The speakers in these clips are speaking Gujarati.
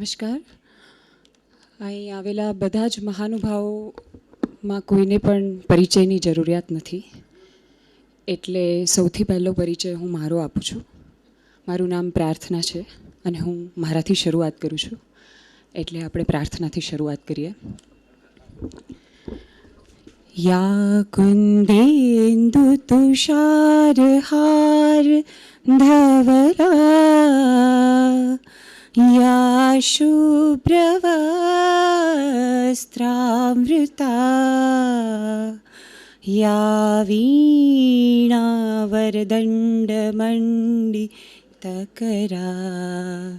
નમસ્કાર. અહીં આવેલા બધા જ મહાનુભાવોમાં કોઈને પણ પરિચયની જરૂરિયાત નથી, એટલે સૌથી પહેલો પરિચય હું મારો આપું છું. મારું નામ પ્રાર્થના છે અને હું મારાથી શરૂઆત કરું છું, એટલે આપણે પ્રાર્થનાથી શરૂઆત કરીએ. યા કુંદેન્દુ તુષારહાર ધવલા યા શુભ્રવસ્ત્રામૃતા યા વીણાવરદંડમંડિતકરા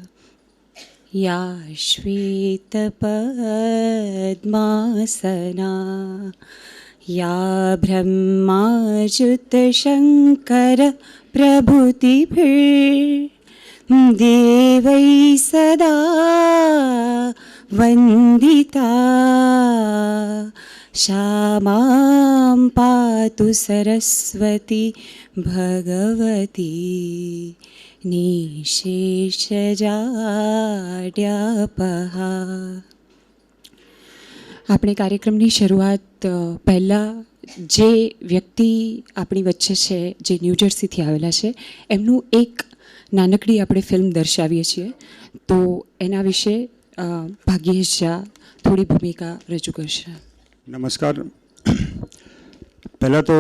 યા શ્વેતપદ્માસના યા બ્રહ્માચ્યુતશંકર પ્રભૃતિભિર દેવૈ સદા વંદિતા શ્યામાં પાતુ સરસ્વતી ભગવતી નિશેષજાડ્યાપહા. આપણે કાર્યક્રમની શરૂઆત પહેલાં જે વ્યક્તિ આપણી વચ્ચે છે, જે ન્યૂજર્સીથી આવેલા છે, એમનું એક નાનકડી આપણે ફિલ્મ દર્શાવીએ છીએ, તો એના વિશે ભાગ્યેશ ઝા થોડી ભૂમિકા રજૂ કરશે. નમસ્કાર. પહેલાં તો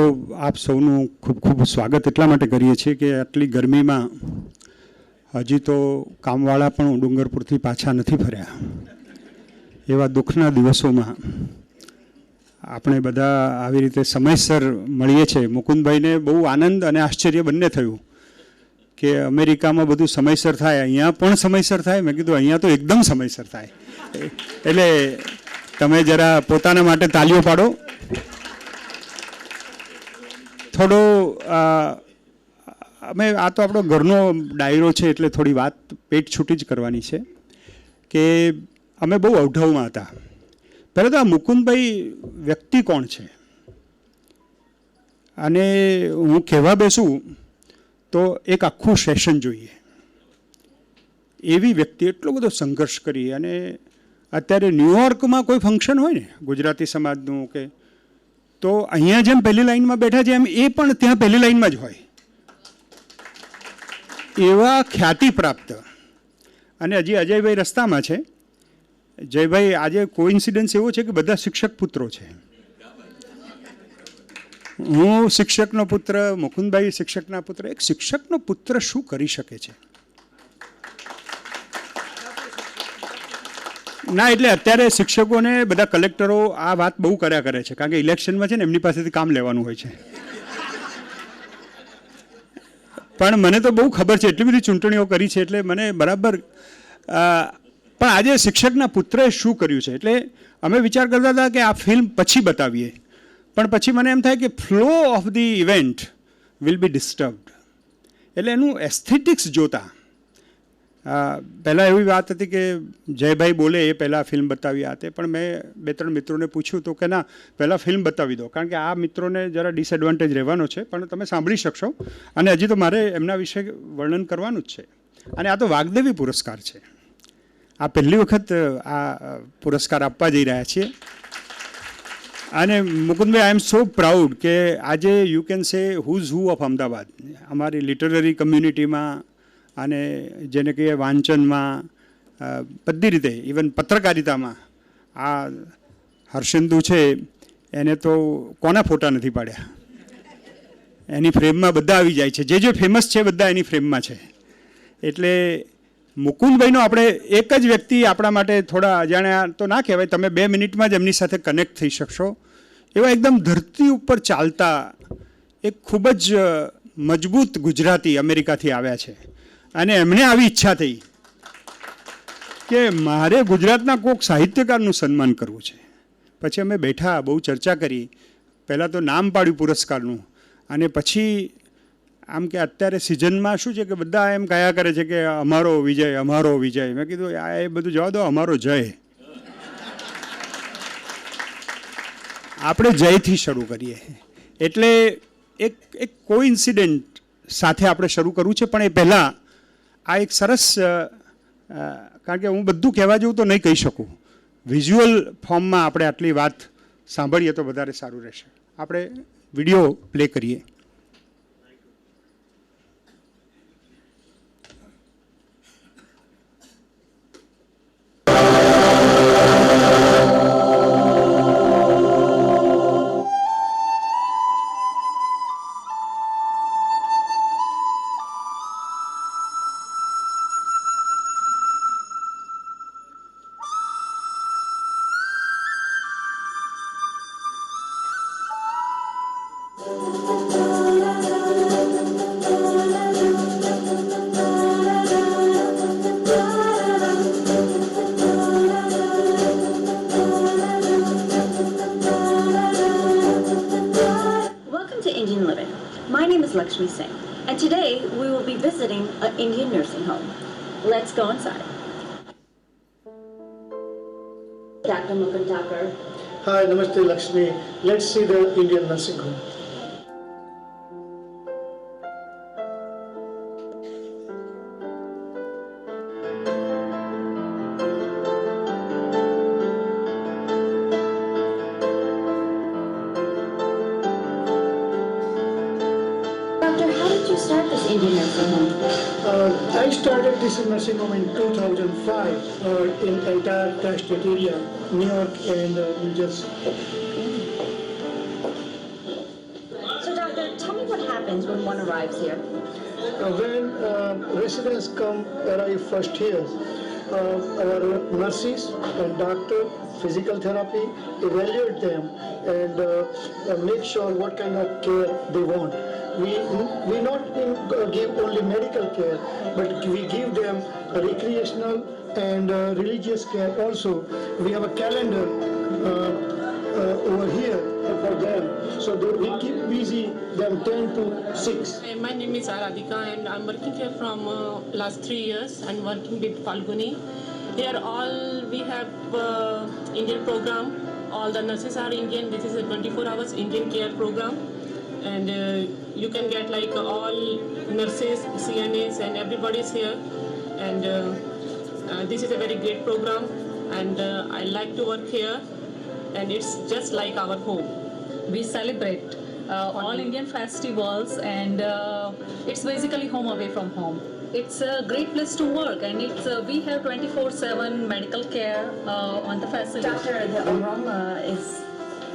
આપ સૌનું ખૂબ ખૂબ સ્વાગત એટલા માટે કરીએ છીએ કે આટલી ગરમીમાં હજી તો કામવાળા પણ ડુંગરપુરથી પાછા નથી ફર્યા. એવા દુઃખના દિવસોમાં આપણે બધા આવી રીતે સમયસર મળીએ છીએ. મુકુંદભાઈને બહુ આનંદ અને આશ્ચર્ય બંને થયું કે અમેરિકામાં બધું સમયસર થાય, અહીંયા પણ સમયસર થાય. મેં કીધું અહીંયા તો એકદમ સમયસર થાય. એટલે તમે જરા પોતાના માટે તાલીઓ પાડો. થોડો અમે આ તો આપણો ઘરનો ડાયરો છે, એટલે થોડી વાત પેટ છૂટી જ કરવાની છે કે અમે બહુ અવઢવમાં હતા. પહેલાં તો આ મુકુંદભાઈ વ્યક્તિ કોણ છે, અને હું કહેવા બેસું તો એક આખું સેશન જોઈએ. એવી વ્યક્તિ એટલો બધો સંઘર્ષ કરી, અને અત્યારે ન્યૂયોર્કમાં કોઈ ફંક્શન હોય ને ગુજરાતી સમાજનું કે, તો અહીંયા જેમ પહેલી લાઈનમાં બેઠા છે એમ એ પણ ત્યાં પહેલી લાઈનમાં જ હોય, એવા ખ્યાતિ પ્રાપ્ત. અને હજી અજયભાઈ રસ્તામાં છે. જયભાઈ, આજે કોઇન્સિડન્સ એવો છે કે બધા શિક્ષક પુત્રો છે. હું શિક્ષકનો પુત્ર, મુકુંદભાઈ શિક્ષકના પુત્ર. એક શિક્ષકનો પુત્ર શું કરી શકે છે? ના, એટલે અત્યારે શિક્ષકોને બધા કલેક્ટરો આ વાત બહુ કર્યા કરે છે, કારણ કે ઇલેક્શનમાં છે ને એમની પાસેથી કામ લેવાનું હોય છે. પણ મને તો બહુ ખબર છે, એટલી બધી ચૂંટણીઓ કરી છે, એટલે મને બરાબર. પણ આજે શિક્ષકના પુત્રએ શું કર્યું છે, એટલે અમે વિચાર કરતા હતા કે આ ફિલ્મ પછી બતાવીએ, પણ પછી મને એમ થાય કે flow of the event will be disturbed. એટલે એનું એસ્થેટિક્સ જોતા પહેલાં એવી વાત હતી કે જયભાઈ બોલે એ પહેલાં ફિલ્મ બતાવી આ તે, પણ મેં 2-3 મિત્રોને પૂછ્યું તો કે ના, પહેલાં ફિલ્મ બતાવી દો, કારણ કે આ મિત્રોને જરા ડિસએડવાન્ટેજ રહેવાનો છે, પણ તમે સાંભળી શકશો. અને હજી તો મારે એમના વિશે વર્ણન કરવાનું જ છે. અને આ તો વાગ્દેવી પુરસ્કાર છે. આ પહેલી વખત આ પુરસ્કાર આપવા જઈ રહ્યા છીએ. અને મુકુંદભાઈ, આઈ એમ સો પ્રાઉડ કે આજે you can say who's who of Ahmedabad, અમારી લિટરરી કમ્યુનિટીમાં અને જેને કહીએ વાંચનમાં, બધી રીતે, ઇવન પત્રકારિતામાં આ હર્ષેન્દુ છે, એને તો કોના ફોટા નથી પાડ્યા. એની ફ્રેમમાં બધા આવી જાય છે, જે ફેમસ છે બધા એની ફ્રેમમાં છે. એટલે મુકુંદભાઈનો આપણે એક જ વ્યક્તિ આપણા માટે થોડા અજાણ્યા તો ના કહેવાય, તમે 2 મિનિટમાં જ એમની સાથે કનેક્ટ થઈ શકશો. એવા એકદમ ધરતી ઉપર ચાલતા એક ખૂબ જ મજબૂત ગુજરાતી અમેરિકાથી આવ્યા છે, અને એમને આવી ઈચ્છા થઈ કે મારે ગુજરાતના કોઈક સાહિત્યકારનું સન્માન કરવું છે. પછી અમે બેઠા, બહુ ચર્ચા કરી. પહેલાં તો નામ પાડ્યું પુરસ્કારનું, અને પછી આમ કે અત્યારે સિઝનમાં શું છે કે બધા એમ કયા કરે છે કે અમારો વિજય, અમારો વિજય. મેં કીધું આ એ બધું જવા દો, અમારો જય. આપણે જયથી શરૂ કરીએ. એટલે એક કોઇન્સિડન્ટ સાથે આપણે શરૂ કરવું છે, પણ એ પહેલાં આ એક સરસ કારણ કે હું બધું કહેવા જેવું તો નહીં કહી શકું. વિઝ્યુઅલ ફોર્મમાં આપણે આટલી વાત સાંભળીએ તો વધારે સારું રહેશે. આપણે વિડીયો પ્લે કરીએ. Welcome to Indian Living. My name is Lakshmi Singh, and today we will be visiting an Indian nursing home. Let's go inside. Dr. Mukund Thakur. Hi, Namaste Lakshmi. Let's see the Indian nursing home. Doctor, how did you start this Indian nursing home? I started this nursing home in 2005 in entire tri-state area, New York and New Jersey. So, doctor, tell me what happens when one arrives here. When residents arrive first here, our nurses and doctor, physical therapy, evaluate them and make sure what kind of care they want. We not give only medical care, but we give them recreational and religious care also. We have a calendar over here for them, so we keep busy them 10 to 6. Hi, my name is Aradhika and I'm working here from last 3 years and working with Falguni. Here all we have Indian program. All the nurses are Indian. This is a 24 hours Indian care program, and you can get like all nurses, CNAs, and everybody's here. And this is a very great program, and I like to work here, and it's just like our home. We celebrate all Indian festivals, and it's basically home away from home. It's a great place to work, and it's we have 24/7 medical care on the facility. Doctor, the aroma is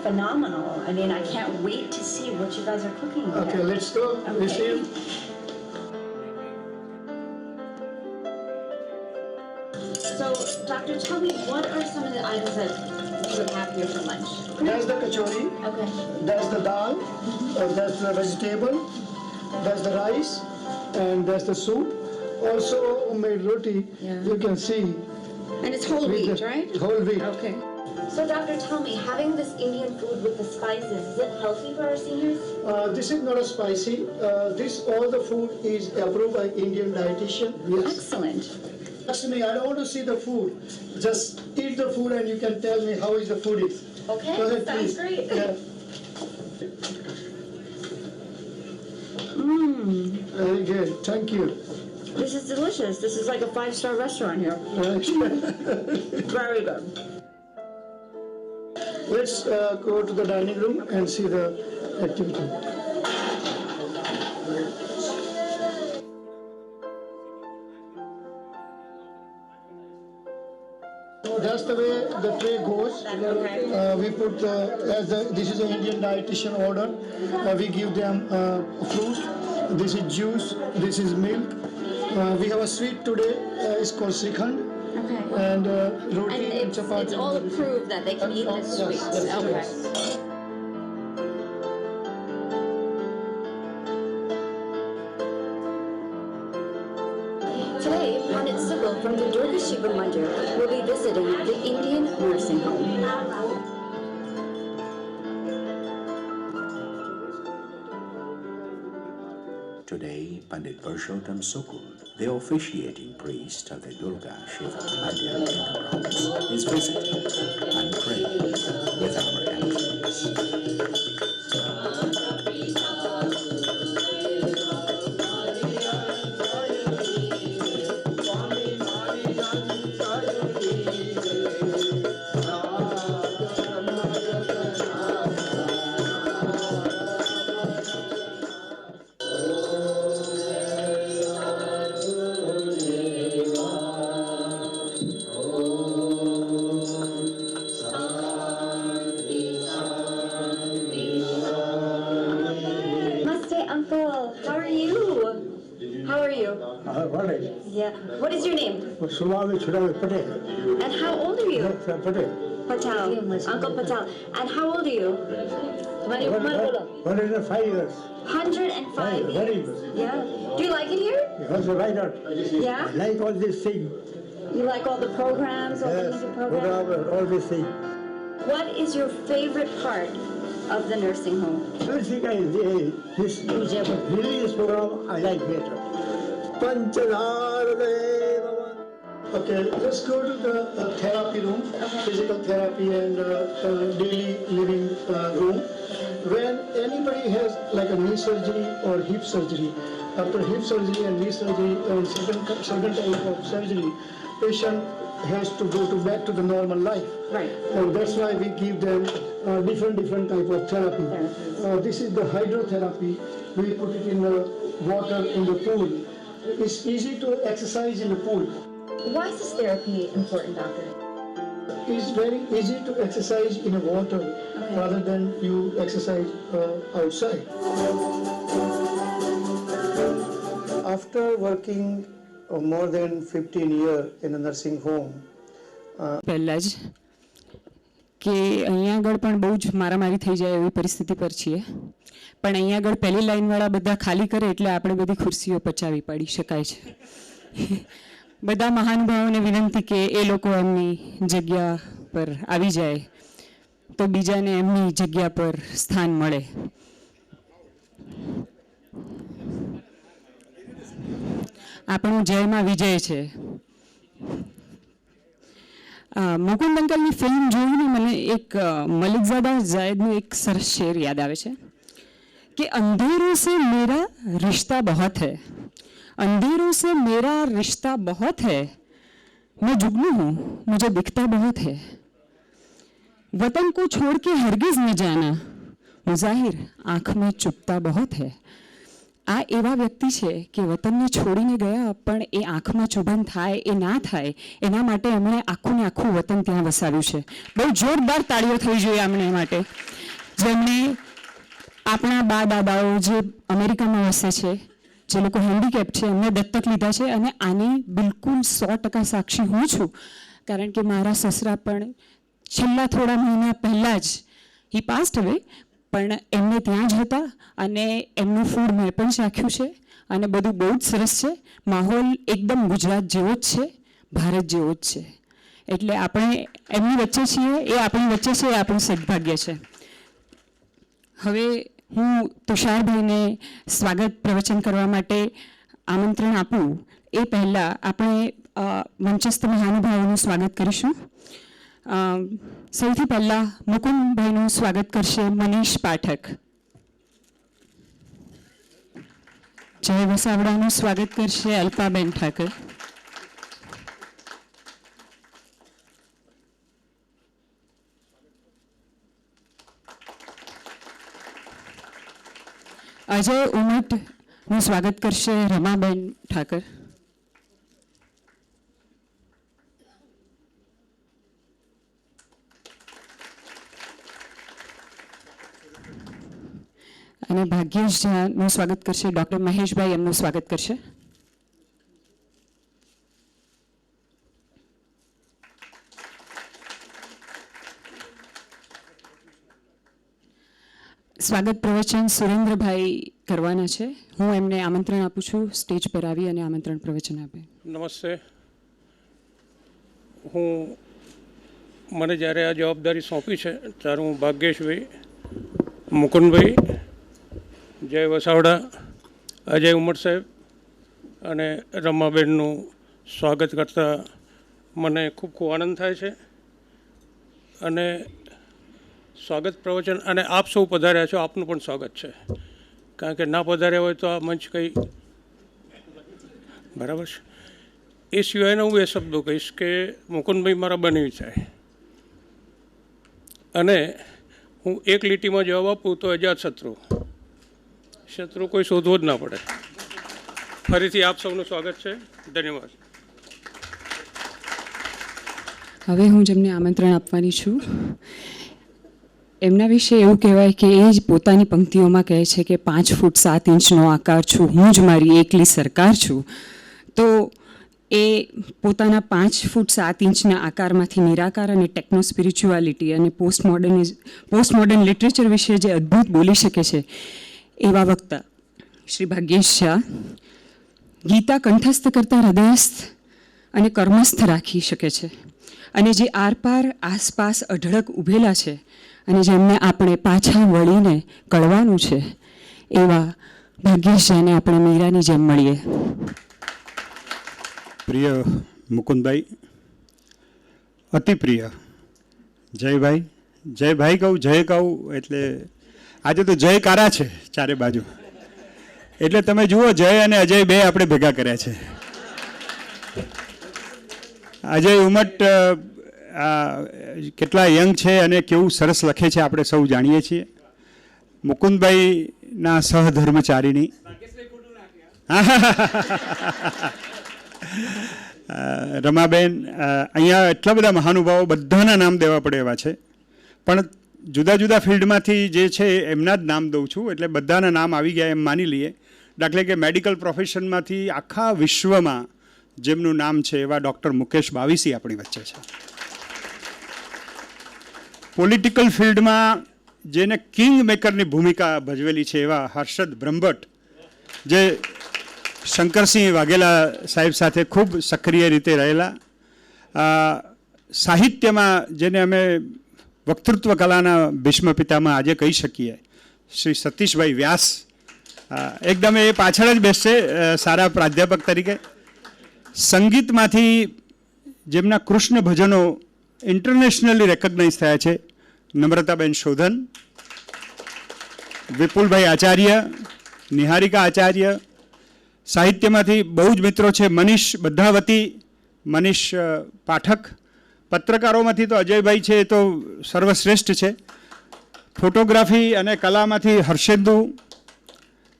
phenomenal. I mean, I can't wait to see what you guys are cooking here. Okay, let's go. We see you. So, doctor, tell me, what are some of the items that you would have here for lunch? That's the kachori. Okay. That's the dal, that's the vegetable, that's the rice, and that's the soup. Also homemade roti, you can see. And it's whole with wheat, the right? Whole wheat. Okay. So, doctor, tell me, having this Indian food with the spices, is it healthy for our seniors? This is not a spicy. All the food is approved by Indian dietitian. Yes. Excellent. Actually, I don't want to see the food. Just eat the food and you can tell me how is the food is. Okay, Go ahead, sounds please. great. Yeah. Very good. Thank you. This is delicious. This is like a 5-star restaurant here. Very good. Let's go to the dining room and see the activity. So that's the way the tray goes. We put this is an Indian dietitian order. We give them fruit. This is juice. This is milk. We have a sweet today. It's called Srikhand. Okay. And And roti and it's chapati. all approved that they can eat this Yes, sweets. yes, Okay. yes. Today, Pandit Subal from the Durga Shiva Mandir will be visiting the Indian nursing home. Today, Pandit Purushottam Sukul, the officiating priest of the Durga Shiva Mandir Enterprise, is visiting and praying with our elders. college. Yeah. What is your name? Sumami Chudami Patel. And how old are you? Patel. Patel. Uncle Patel. And how old are you? 105 years. 105 Very years. good. Yeah. Do you like it here? Because why not? Yeah. I like all these things. You like all the programs, all the music programs? Program, all these things. What is your favorite part of the nursing home? First thing this religious program I like better. Okay, let's go to the therapy room, physical therapy and daily living room. When anybody has like a knee surgery or hip surgery, after hip surgery and knee surgery and certain type of surgery, patient has to go back to the normal life. Right. And that's why we give them different type of therapy. This is the hydrotherapy. We put it in the water in the pool. It's easy to exercise in the pool. Why is this therapy important, doctor? It's very easy to exercise in the water rather than you exercise outside. After working more than 15 years in a nursing home, પહેલાં જ કે અહીંયા આગળ પણ બહુ જ મારામારી થઈ જાય એવી પરિસ્થિતિ પર છીએ, પણ અહીંયા આગળ પહેલી લાઈનવાળા બધા ખાલી કરે એટલે આપણે બધી ખુરશીઓ પચાવી પાડી શકાય છે. બધા મહાનુભાવોને વિનંતી કે એ લોકો એમની જગ્યા પર આવી જાય તો બીજાને એમની જગ્યા પર સ્થાન મળે. આપણું જયમાં વિજય છે. મુકુંદ અંકલની ફિલ્મ જોઈને મને એક મલિકઝાદા જાયદનું એક સરસ શેર યાદ આવે છે कि अंधेरों से मेरा रिश्ता बहुत है, अंधेरों से मेरा रिश्ता बहुत है, मैं जुगनू हूँ मुझे दिखता बहुत है, वतन को छोड़ के हरगिज न जाना, मुजाहिर आँख में चुभता बहुत है. આ એવા વ્યક્તિ છે કે વતનને છોડીને ગયા પણ એ આંખમાં ચુભન થાય એ ના થાય એના માટે એમણે આખું ને આખું વતન ત્યાં વસાવ્યું છે. બહુ જોરદાર તાળીઓ થઈ જોઈએ એમણે માટે, જેમણે આપણા બા દાદાઓ જે અમેરિકામાં વસે છે, જે લોકો હેન્ડીકેપ છે, એમને દત્તક લીધા છે. અને આની બિલકુલ 100% સાક્ષી હું છું, કારણ કે મારા સસરા પણ છેલ્લા થોડા મહિના પહેલાં જ હી પાસ્ડ અવે, પણ એમને ત્યાં જ હતા અને એમનું ફૂડ મેં પણ ચાખ્યું છે અને બધું બહુ જ સરસ છે. માહોલ એકદમ ગુજરાત જેવો જ છે, ભારત જેવો જ છે. એટલે આપણે એમની વચ્ચે છીએ, એ આપણી વચ્ચે છે, એ આપણું સદભાગ્ય છે. હવે હું તુષારભાઈને સ્વાગત પ્રવચન કરવા માટે આમંત્રણ આપું એ પહેલાં આપણે મંચસ્થ મહાનુભાવોનું સ્વાગત કરીશું. સૌથી પહેલાં મુકુંદભાઈનું સ્વાગત કરશે મનીષ પાઠક. જય વસાવડાનું સ્વાગત કરશે અલ્પાબેન ઠાકર. અજય ઉમટનું સ્વાગત કરશે રમાબેન ઠાકર. અને ભાગ્યેશ ઝાનું સ્વાગત કરશે ડૉક્ટર મહેશભાઈ, એમનું સ્વાગત કરશે. સ્વાગત પ્રવચન સુરેન્દ્રભાઈ કરવાના છે. હું એમને આમંત્રણ આપું છું સ્ટેજ પર આવી અને આમંત્રણ પ્રવચન આપે. નમસ્તે. મને જ્યારે આ જવાબદારી સોંપી છે ત્યારે હું ભાગ્યેશભાઈ, મુકુંદભાઈ, જય વસાવડા, અજય ઉમર સાહેબ અને રમાબેનનું સ્વાગત કરતાં મને ખૂબ ખૂબ આનંદ થાય છે. અને સ્વાગત પ્રવચન અને આપ સૌ પધાર્યા છો, આપનું પણ સ્વાગત છે, કારણ કે ના પધાર્યા હોય તો આ મંચ કંઈ બરાબર છે. એ સિવાયના હું એ શબ્દો કહીશ કે મુકુંદભાઈ મારા બનેવી છે અને હું એક લીટીમાં જવાબ આપું તો અજાત શત્રુ કોઈ શોધવો જ ના પડે. ફરીથી આપ સૌનું સ્વાગત છે. ધન્યવાદ. હવે હું જેમને આમંત્રણ આપવાની છું એમના વિશે એવું કહેવાય કે એ જ પોતાની પંક્તિઓમાં કહે છે કે 5 ફૂટ 7 ઇંચનો આકાર છું, હું જ મારી એકલી સરકાર છું, તો એ પોતાના 5 ફૂટ 7 ઇંચના આકારમાંથી નિરાકાર અને ટેકનો સ્પિરિચ્યુઆલિટી અને પોસ્ટમોડર્ન લિટરેચર વિશે જે અદ્ભુત બોલી શકે છે એવા વક્તા શ્રી ભાગ્યેશ શાહ ગીતા કંઠસ્થ કરતા હૃદયસ્થ અને કર્મસ્થ રાખી શકે છે, અને જે આરપાર આસપાસ અઢળક ઊભેલા છે અને જેમને આપણે પાછા વળીને કળવાનું છે એવા ભાગ્યેશ શાહને આપણે મીરાની જેમ મળીએ. પ્રિય મુકુંદભાઈ, અતિ પ્રિય જયભાઈ, જયભાઈ કહું, જય કહું એટલે આજે તો જયકારા છે ચારે બાજુ. એટલે તમે જુઓ, જય અને અજય બે આપણે ભેગા કર્યા છે. અજય ઉમટ કેટલા યંગ છે અને કેવું સરસ લખે છે આપણે સૌ જાણીએ છીએ. મુકુંદભાઈના સહધર્મચારીણી રમાબેન, અહીંયા એટલા બધા મહાનુભાવો, બધાના નામ દેવા પડે એવા છે, પણ જુદા જુદા ફિલ્ડમાંથી જે છે એમના જ નામ દઉં છું, એટલે બધાના નામ આવી ગયા એમ માની લઈએ. દાખલે કે મેડિકલ પ્રોફેશનમાંથી આખા વિશ્વમાં જેમનું નામ છે એવા ડૉક્ટર મુકેશ બાવીસી આપણી વચ્ચે છે. પોલિટિકલ ફિલ્ડમાં જેને કિંગ મેકરની ભૂમિકા ભજવેલી છે એવા હર્ષદ બ્રહ્મભટ્ટ, જે શંકરસિંહ વાઘેલા સાહેબ સાથે ખૂબ સક્રિય રીતે રહેલા. સાહિત્યમાં જેને અમે વક્તૃત્વ કલાના ભીષ્મ પિતામાં આજે કહી શકીએ, શ્રી સતીશભાઈ વ્યાસ, એકદમ એ પાછળ જ બેસશે સારા પ્રાધ્યાપક તરીકે. સંગીતમાંથી જેમના કૃષ્ણ ભજનો ઇન્ટરનેશનલી રેકગ્નાઇઝ થયા છે, નમ્રતાબેન શોધન, વિપુલભાઈ આચાર્ય, નિહારિકા આચાર્ય. સાહિત્યમાંથી બહુ જ મિત્રો છે, મનીષ બધાવતી, મનીષ પાઠક. પત્રકારોમાંથી તો અજયભાઈ છે એ તો સર્વશ્રેષ્ઠ છે. ફોટોગ્રાફી અને કલામાંથી હર્ષેન્દુ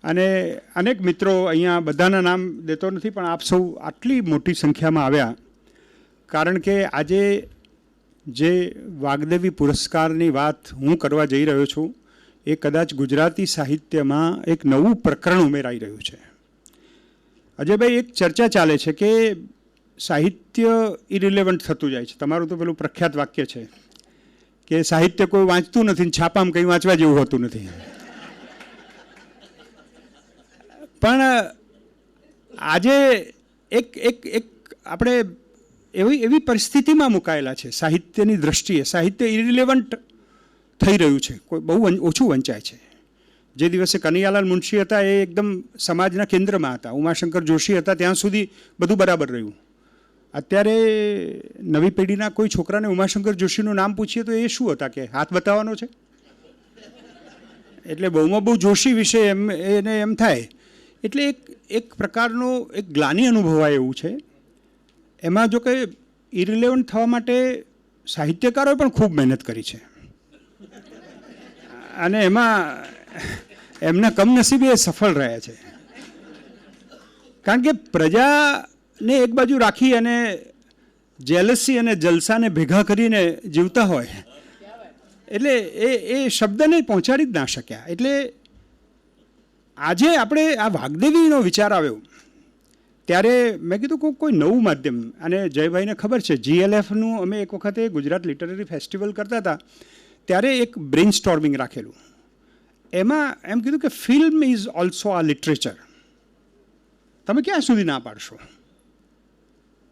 અને અનેક મિત્રો, અહીંયા બધાના નામ દેતો નથી, પણ આપ સૌ આટલી મોટી સંખ્યામાં આવ્યા કારણ કે આજે જે વાગ્દેવી પુરસ્કારની વાત હું કરવા જઈ રહ્યો છું એ કદાચ ગુજરાતી સાહિત્યમાં એક નવું પ્રકરણ ઉમેરાઈ રહ્યું છે. અજયભાઈ, એક ચર્ચા ચાલે છે કે સાહિત્ય ઇરિલેવન્ટ થતું જાય છે. તમારું તો પેલું પ્રખ્યાત વાક્ય છે કે સાહિત્ય કોઈ વાંચતું નથી, છાપામાં કંઈ વાંચવા જેવું હોતું નથી. પણ આજે એક એક એક આપણે એવી પરિસ્થિતિમાં મુકાયેલા છે સાહિત્યની દ્રષ્ટિએ. સાહિત્ય ઇરિલેવન્ટ થઈ રહ્યું છે, કોઈ બહુ ઓછું વંચાય છે. જે દિવસે કનૈયાલાલ મુનશી હતા એ એકદમ સમાજના કેન્દ્રમાં હતા, ઉમાશંકર જોશી હતા, ત્યાં સુધી બધું બરાબર રહ્યું. અત્યારે નવી પેઢીના કોઈ છોકરાને ઉમાશંકર જોશીનું નામ પૂછીએ તો એ શું હતા કે હાથ બતાવવાનો છે. એટલે બહુમાં બહુ જોશી વિશે એને એમ થાય. એટલે એક પ્રકારનો એક ગ્લાનિ અનુભવાય એવું છે. એમાં જો કે ઇરિલેવન્ટ થવા માટે સાહિત્યકારોએ પણ ખૂબ મહેનત કરી છે, અને એમાં એમના કમનસીબે એ સફળ રહ્યા છે. કારણ કે પ્રજાને એક બાજુ રાખી અને જેલસી અને જલસાને ભેગા કરીને જીવતા હોય, એટલે એ શબ્દને પહોંચાડી જ ના શક્યા. એટલે આજે આપણે આ વાગ્દેવીનો વિચાર આવ્યો ત્યારે મેં કીધું કોઈ નવું માધ્યમ. અને જયભાઈને ખબર છે, GLFનું અમે એક વખતે ગુજરાત લિટરરી ફેસ્ટિવલ કરતા હતા ત્યારે એક બ્રેઇન સ્ટોર્મિંગ રાખેલું. એમાં એમ કીધું કે ફિલ્મ ઇઝ ઓલ્સો આ લિટરેચર, તમે ક્યાં સુધી ના પાડશો.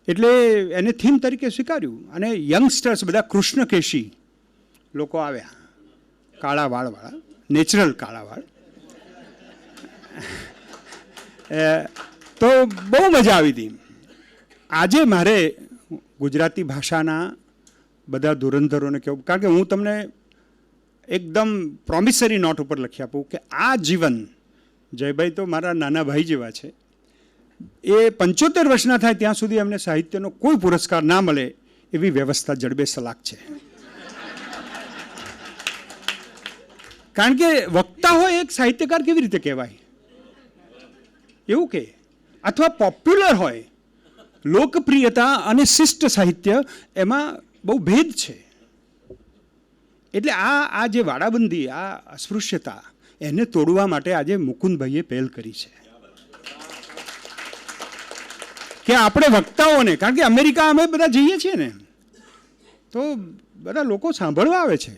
એટલે એને થીમ તરીકે સ્વીકાર્યું અને યંગસ્ટર્સ બધા કૃષ્ણકેશી લોકો આવ્યા, કાળા વાળવાળા, નેચરલ કાળા વાળ. તો બહુ મજા આવી હતી. આજે મારે ગુજરાતી ભાષાના બધા ધુરંધરોને કહેવું, કારણ કે હું તમને એકદમ પ્રોમિસરી નોટ ઉપર લખી આપું કે આ જીવન, જયભાઈ તો મારા નાના ભાઈ જેવા છે, એ 75 વર્ષના થાય ત્યાં સુધી અમને સાહિત્યનો કોઈ પુરસ્કાર ના મળે એવી વ્યવસ્થા જડબે સલાક છે. કારણ કે વક્તા હોય એક સાહિત્યકાર કેવી રીતે કહેવાય એવું કે, અથવા પોપ્યુલર હોય, લોકપ્રિયતા અને શિષ્ટ સાહિત્ય એમાં બહુ ભેદ છે. એટલે આ જે વાડાબંધી, આ અસ્પૃશ્યતા, એને તોડવા માટે આજે મુકુંદભાઈએ પહેલ કરી છે. કે આપણે વક્તાઓને, કારણ કે અમેરિકા અમે બધા જઈએ છીએ ને, તો બધા લોકો સાંભળવા આવે છે.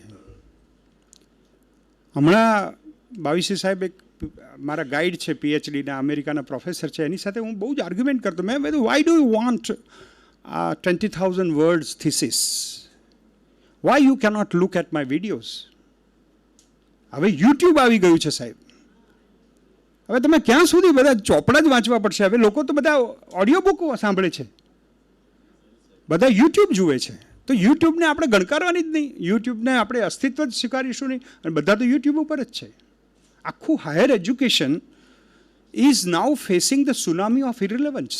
હમણાં બાવીસી સાહેબ એક મારા ગાઈડ છે, પીએચડીના અમેરિકાના પ્રોફેસર છે, એની સાથે હું બહુ જ આર્ગ્યુમેન્ટ કરતો. મેં કીધું, why do you want 20,000 words thesis? Why you cannot look at my videos? હવે યુટ્યુબ આવી ગયું છે સાહેબ. હવે તમે ક્યાં સુધી બધા ચોપડા જ વાંચવા પડશે? હવે લોકો તો બધા ઓડિયો બુક સાંભળે છે, બધા યુટ્યુબ જુએ છે. તો યુટ્યુબને આપણે ગણકારવાની જ નહીં, યુટ્યુબને આપણે અસ્તિત્વ જ સ્વીકારીશું નહીં, અને બધા તો યુટ્યુબ ઉપર જ છે. આખું higher education is now facing the tsunami of irrelevance.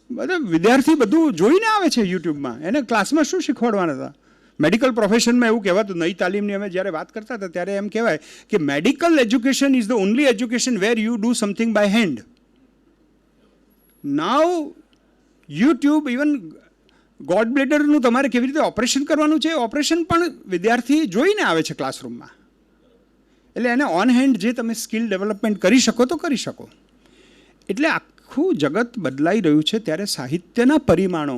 બધા વિદ્યાર્થી બધું જોઈને આવે છે યુટ્યુબમાં. એને ક્લાસમાં શું શીખવાડવાના હતા? મેડિકલ પ્રોફેશનમાં એવું કહેવાતું, નઈ તાલીમની અમે જ્યારે વાત કરતા હતા ત્યારે એમ કહેવાય કે medical education is the only education where you do something by hand. Now YouTube, even ગોડ બ્લેડરનું તમારે કેવી રીતે ઓપરેશન કરવાનું છે, ઓપરેશન પણ વિદ્યાર્થી જોઈને આવે છે ક્લાસરૂમમાં. એટલે એને ઓન હેન્ડ જે તમે સ્કિલ ડેવલપમેન્ટ કરી શકો તો કરી શકો. એટલે આખું જગત બદલાઈ રહ્યું છે, ત્યારે સાહિત્યના પરિમાણો,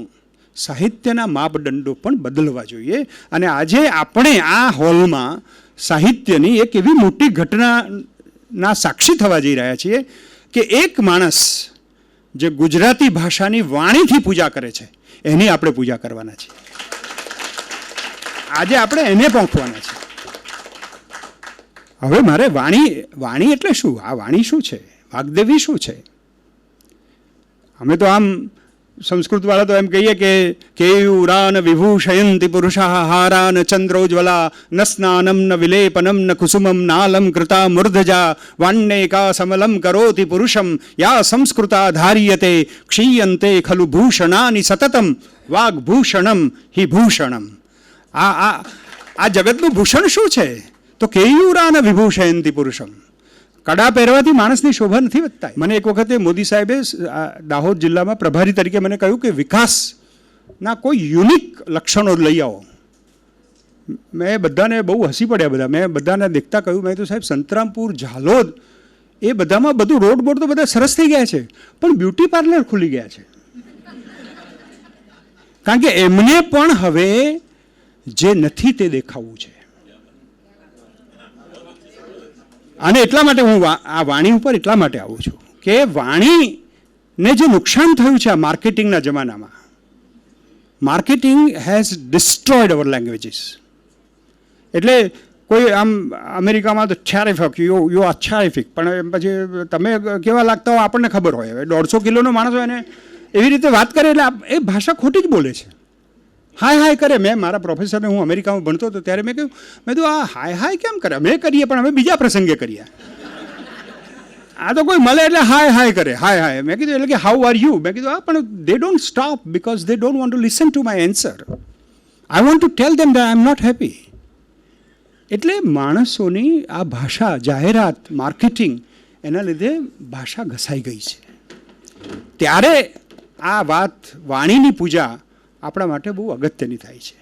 સાહિત્યના માપદંડો પણ બદલવા જોઈએ. અને આજે આપણે આ હોલમાં સાહિત્યની એક એવી મોટી ઘટનાના સાક્ષી થવા જઈ રહ્યા છીએ કે એક માણસ જે ગુજરાતી ભાષાની વાણીથી પૂજા કરે છે, એની આપણે પૂજા કરવાના છીએ. આજે આપણે એને પહોંચવાના છે. હવે મારે વાણી એટલે શું? આ વાણી શું છે? વાગ્દેવી શું છે? અમે તો આમ સંસ્કૃતવાળા તો એમ કહીએ કે કેયુરાન વિભૂષયંતિ પુરુષાઃ હારાન ચંદ્રોજ્વલા ન સ્નાનમ ન વિલેપનમ ન કુસુમમ નાલમ કૃતા મૂર્ધજા વાન્નેકા સમલમ કરોતિ પુરુષમ યા સંસ્કૃતા ધાર્યતે ક્ષીયંતે ખલુ ભૂષણાની સતતમ વાગ્ભૂષણમ હિ ભૂષણમ. આ જગતનું ભૂષણ શું છે? તો કેયુરાન વિભૂષયંતિ પુરુષમ. કડા પહેરવાથી માણસની શોભા નથી વધતા. મને એક વખતે મોદી સાહેબે દાહોદ જિલ્લામાં પ્રભારી તરીકે મને કહ્યું કે વિકાસના કોઈ યુનિક લક્ષણો લઈ આવો. મેં બધાને બહુ હસી પડ્યા. બધા મેં બધાને દેખતા કહ્યું, મેં તો સાહેબ સંતરામપુર, ઝાલોદ, એ બધામાં બધું રોડ બોર્ડ તો બધા સરસ થઈ ગયા છે, પણ બ્યુટી પાર્લર ખુલી ગયા છે. કારણ કે એમને પણ હવે જે નથી તે દેખાવું છે. અને એટલા માટે હું આ વાણી ઉપર એટલા માટે આવું છું કે વાણીને જે નુકસાન થયું છે આ માર્કેટિંગના જમાનામાં, માર્કેટિંગ હેઝ ડિસ્ટ્રોયડ અવર લેંગ્વેજીસ. એટલે કોઈ આમ અમેરિકામાં તો ટેરિફિક, યુ આર ટેરિફિક, પણ પછી તમે કેવા લાગતા હો આપણને ખબર હોય. હવે 150 કિલોનો માણસ હોય ને એવી રીતે વાત કરે એટલે એ ભાષા ખોટી જ બોલે છે. હાય હાય કરે. મેં મારા પ્રોફેસરને, હું અમેરિકામાં ભણતો હતો ત્યારે મેં કહ્યું, આ હાય હાય કેમ કરે? અમે કરીએ પણ અમે બીજા પ્રસંગે કરીએ. આ તો કોઈ મળે એટલે હાય હાય કરે, હાય હાય. મેં કીધું એટલે કે હાઉ આર યુ? મેં કીધું પણ they don't stop because they don't want to listen to my answer. I want to tell them that I am not happy. એટલે માણસોની આ ભાષા, જાહેરાત, માર્કેટિંગ, એના લીધે ભાષા ઘસાઈ ગઈ છે. ત્યારે આ વાત વાણીની પૂજા આપણા માટે બહુ અગત્યની થાય છે.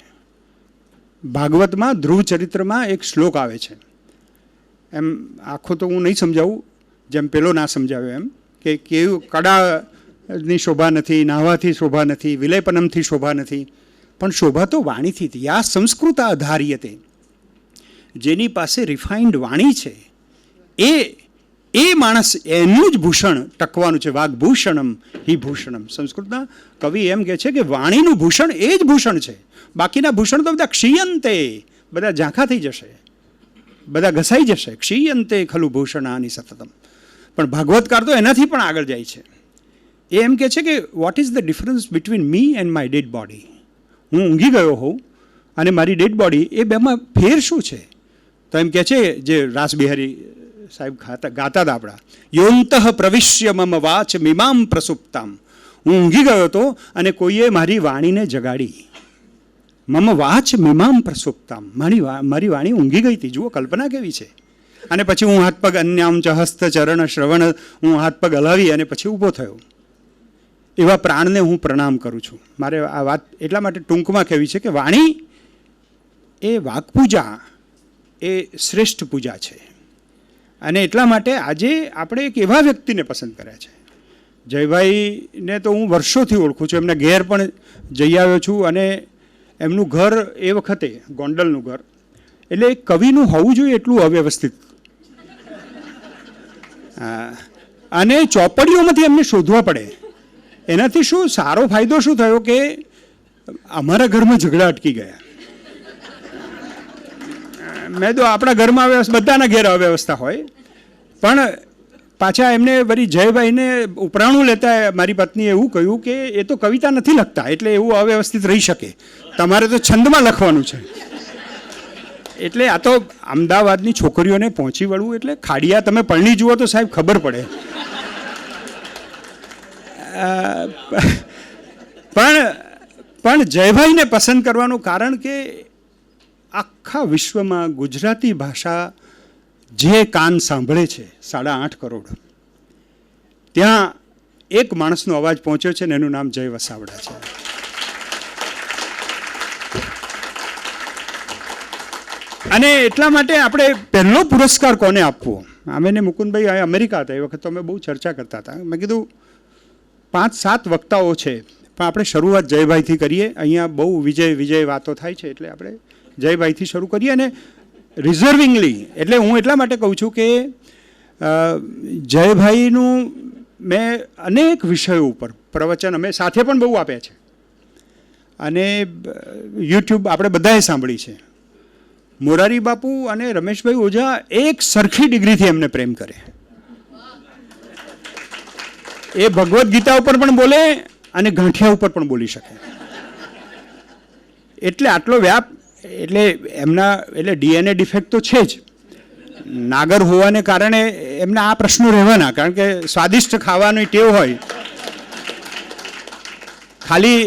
ભાગવતમાં ધ્રુવ ચરિત્રમાં એક શ્લોક આવે છે, એમ આખો તો હું નહીં સમજાવું, જેમ પેલો ના સમજાવ્યો એમ, કે કેવું કડાની શોભા નથી, નાહવાથી શોભા નથી, વિલેપનમથી શોભા નથી, પણ શોભા તો વાણીથી હતી. આ સંસ્કૃત આધાર્યતે. જેની પાસે રિફાઇન્ડ વાણી છે એ માણસ, એનું જ ભૂષણ ટકવાનું છે. વાગ્ભૂષણમ હિ ભૂષણમ. સંસ્કૃતના કવિ એમ કહે છે કે વાણીનું ભૂષણ એ જ ભૂષણ છે. બાકીના ભૂષણ તો બધા ક્ષીયંતે, બધા ઝાંખા થઈ જશે, બધા ઘસાઈ જશે. ક્ષીયંતે ખલુ ભૂષણાની સતતમ. પણ ભાગવતકાર તો એનાથી પણ આગળ જાય છે. એ એમ કહે છે કે what is the difference between me and my dad body? હું ઊંઘી ગયો હોઉં અને મારી ડેડ બોડી, એ બેમાં ફેર શું છે? તો એમ કહે છે, જે રાસબિહારી સાહેબ ગાતા હતા આપણા, યોંતઃ પ્રવિશ્ય મમ વાચ મીમામ પ્રસુપ્તામ. હું ઊંઘી ગયો હતો અને કોઈએ મારી વાણીને જગાડી. મમ વાચ મીમામ પ્રસુપ્તામ. મારી વાણી ઊંઘી ગઈ હતી. જુઓ કલ્પના કેવી છે. અને પછી હું હાથ પગ અન્યામ ચ હસ્ત ચરણ શ્રવણ, હું હાથ પગ હલાવી અને પછી ઊભો થયો. એવા પ્રાણને હું પ્રણામ કરું છું. મારે આ વાત એટલા માટે ટૂંકમાં કહેવી છે કે વાણી એ વાકપૂજા એ શ્રેષ્ઠ પૂજા છે. અને એટલા માટે આજે આપણે એક એવા વ્યક્તિને પસંદ કર્યા છે જયભાઈને તો હું વર્ષોથી ઓળખું છું, એમના ઘેર પણ જઈ આવ્યો છું, અને એમનું ઘર એ વખતે ગોંડલનું ઘર, એટલે કવિનું હોવું જોઈએ એટલું અવ્યવસ્થિત, અને ચોપડીઓમાંથી એમને શોધવા પડે. એનાથી શું સારો ફાયદો શું થયો કે અમારા ઘરમાં ઝઘડા અટકી ગયા. મેં તો આપણા ઘરમાં બધાના ઘેર અવ્યવસ્થા હોય, પણ પાછા એમને વળી જયભાઈને ઉપરાણું લેતા મારી પત્નીએ એવું કહ્યું કે એ તો કવિતા નથી લખતા, એટલે એવું અવ્યવસ્થિત રહી શકે, તમારે તો છંદમાં લખવાનું છે. એટલે આ તો અમદાવાદની છોકરીઓને પહોંચી વળવું એટલે ખાડિયા તમે પરણી જુઓ તો સાહેબ ખબર પડે. પણ જયભાઈને પસંદ કરવાનું કારણ કે આખા વિશ્વમાં ગુજરાતી ભાષા જે કાન સાંભળે છે 8.5 કરોડ, ત્યાં એક માણસનો અવાજ પહોંચ્યો છે ને એનું નામ જય વસાવડા છે. અને એટલા માટે આપણે પહેલો પુરસ્કાર કોને આપવો, અમે ને મુકુંદભાઈ અમેરિકા હતા એ વખત તો અમે બહુ ચર્ચા કરતા હતા. મેં કીધું 5-7 વક્તાઓ છે, પણ આપણે શરૂઆત જયભાઈથી કરીએ. અહીંયા બહુ વિજય વાતો થાય છે, એટલે આપણે જયભાઈથી શરૂ કરીએ. અને રિઝર્વિંગલી, એટલે હું એટલા માટે કહું છું કે જયભાઈનું મેં અનેક વિષયો ઉપર પ્રવચન અમે સાથે પણ બહુ આપ્યા છે, અને યુટ્યુબ આપણે બધાએ સાંભળી છે. મોરારી બાપુ અને રમેશભાઈ ઓઝા એક સરખી ડિગ્રીથી એમને પ્રેમ કરે. એ ભગવદ્ ગીતા ઉપર પણ બોલે અને ગાંઠિયા ઉપર પણ બોલી શકે. એટલે આટલો વ્યાપ, એટલે એમના એટલે ડીએનએ ડિફેક્ટ તો છે જ, નાગર હોવાને કારણે એમના આ પ્રશ્નો રહેવાના, કારણ કે સ્વાદિષ્ટ ખાવાની ટેવ હોય. ખાલી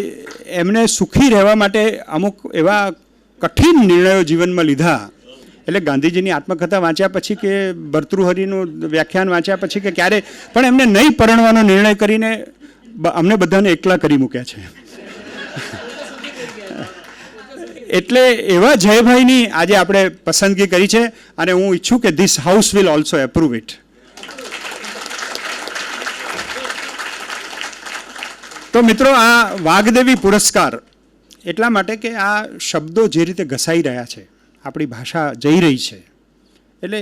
એમને સુખી રહેવા માટે અમુક એવા કઠિન નિર્ણયો જીવનમાં લીધા. એટલે ગાંધીજીની આત્મકથા વાંચ્યા પછી કે ભર્તૃહરિનું વ્યાખ્યાન વાંચ્યા પછી કે ક્યારે પણ એમને નહીં પરણવાનો નિર્ણય કરીને અમને બધાને એકલા કરી મૂક્યા છે. એટલે એવા જયભાઈની આજે આપણે પસંદગી કરી છે, અને હું ઈચ્છું કે this house will also approve it. તો મિત્રો, આ વાઘદેવી પુરસ્કાર એટલા માટે કે આ શબ્દો જે રીતે ઘસાઈ રહ્યા છે, આપણી ભાષા જઈ રહી છે, એટલે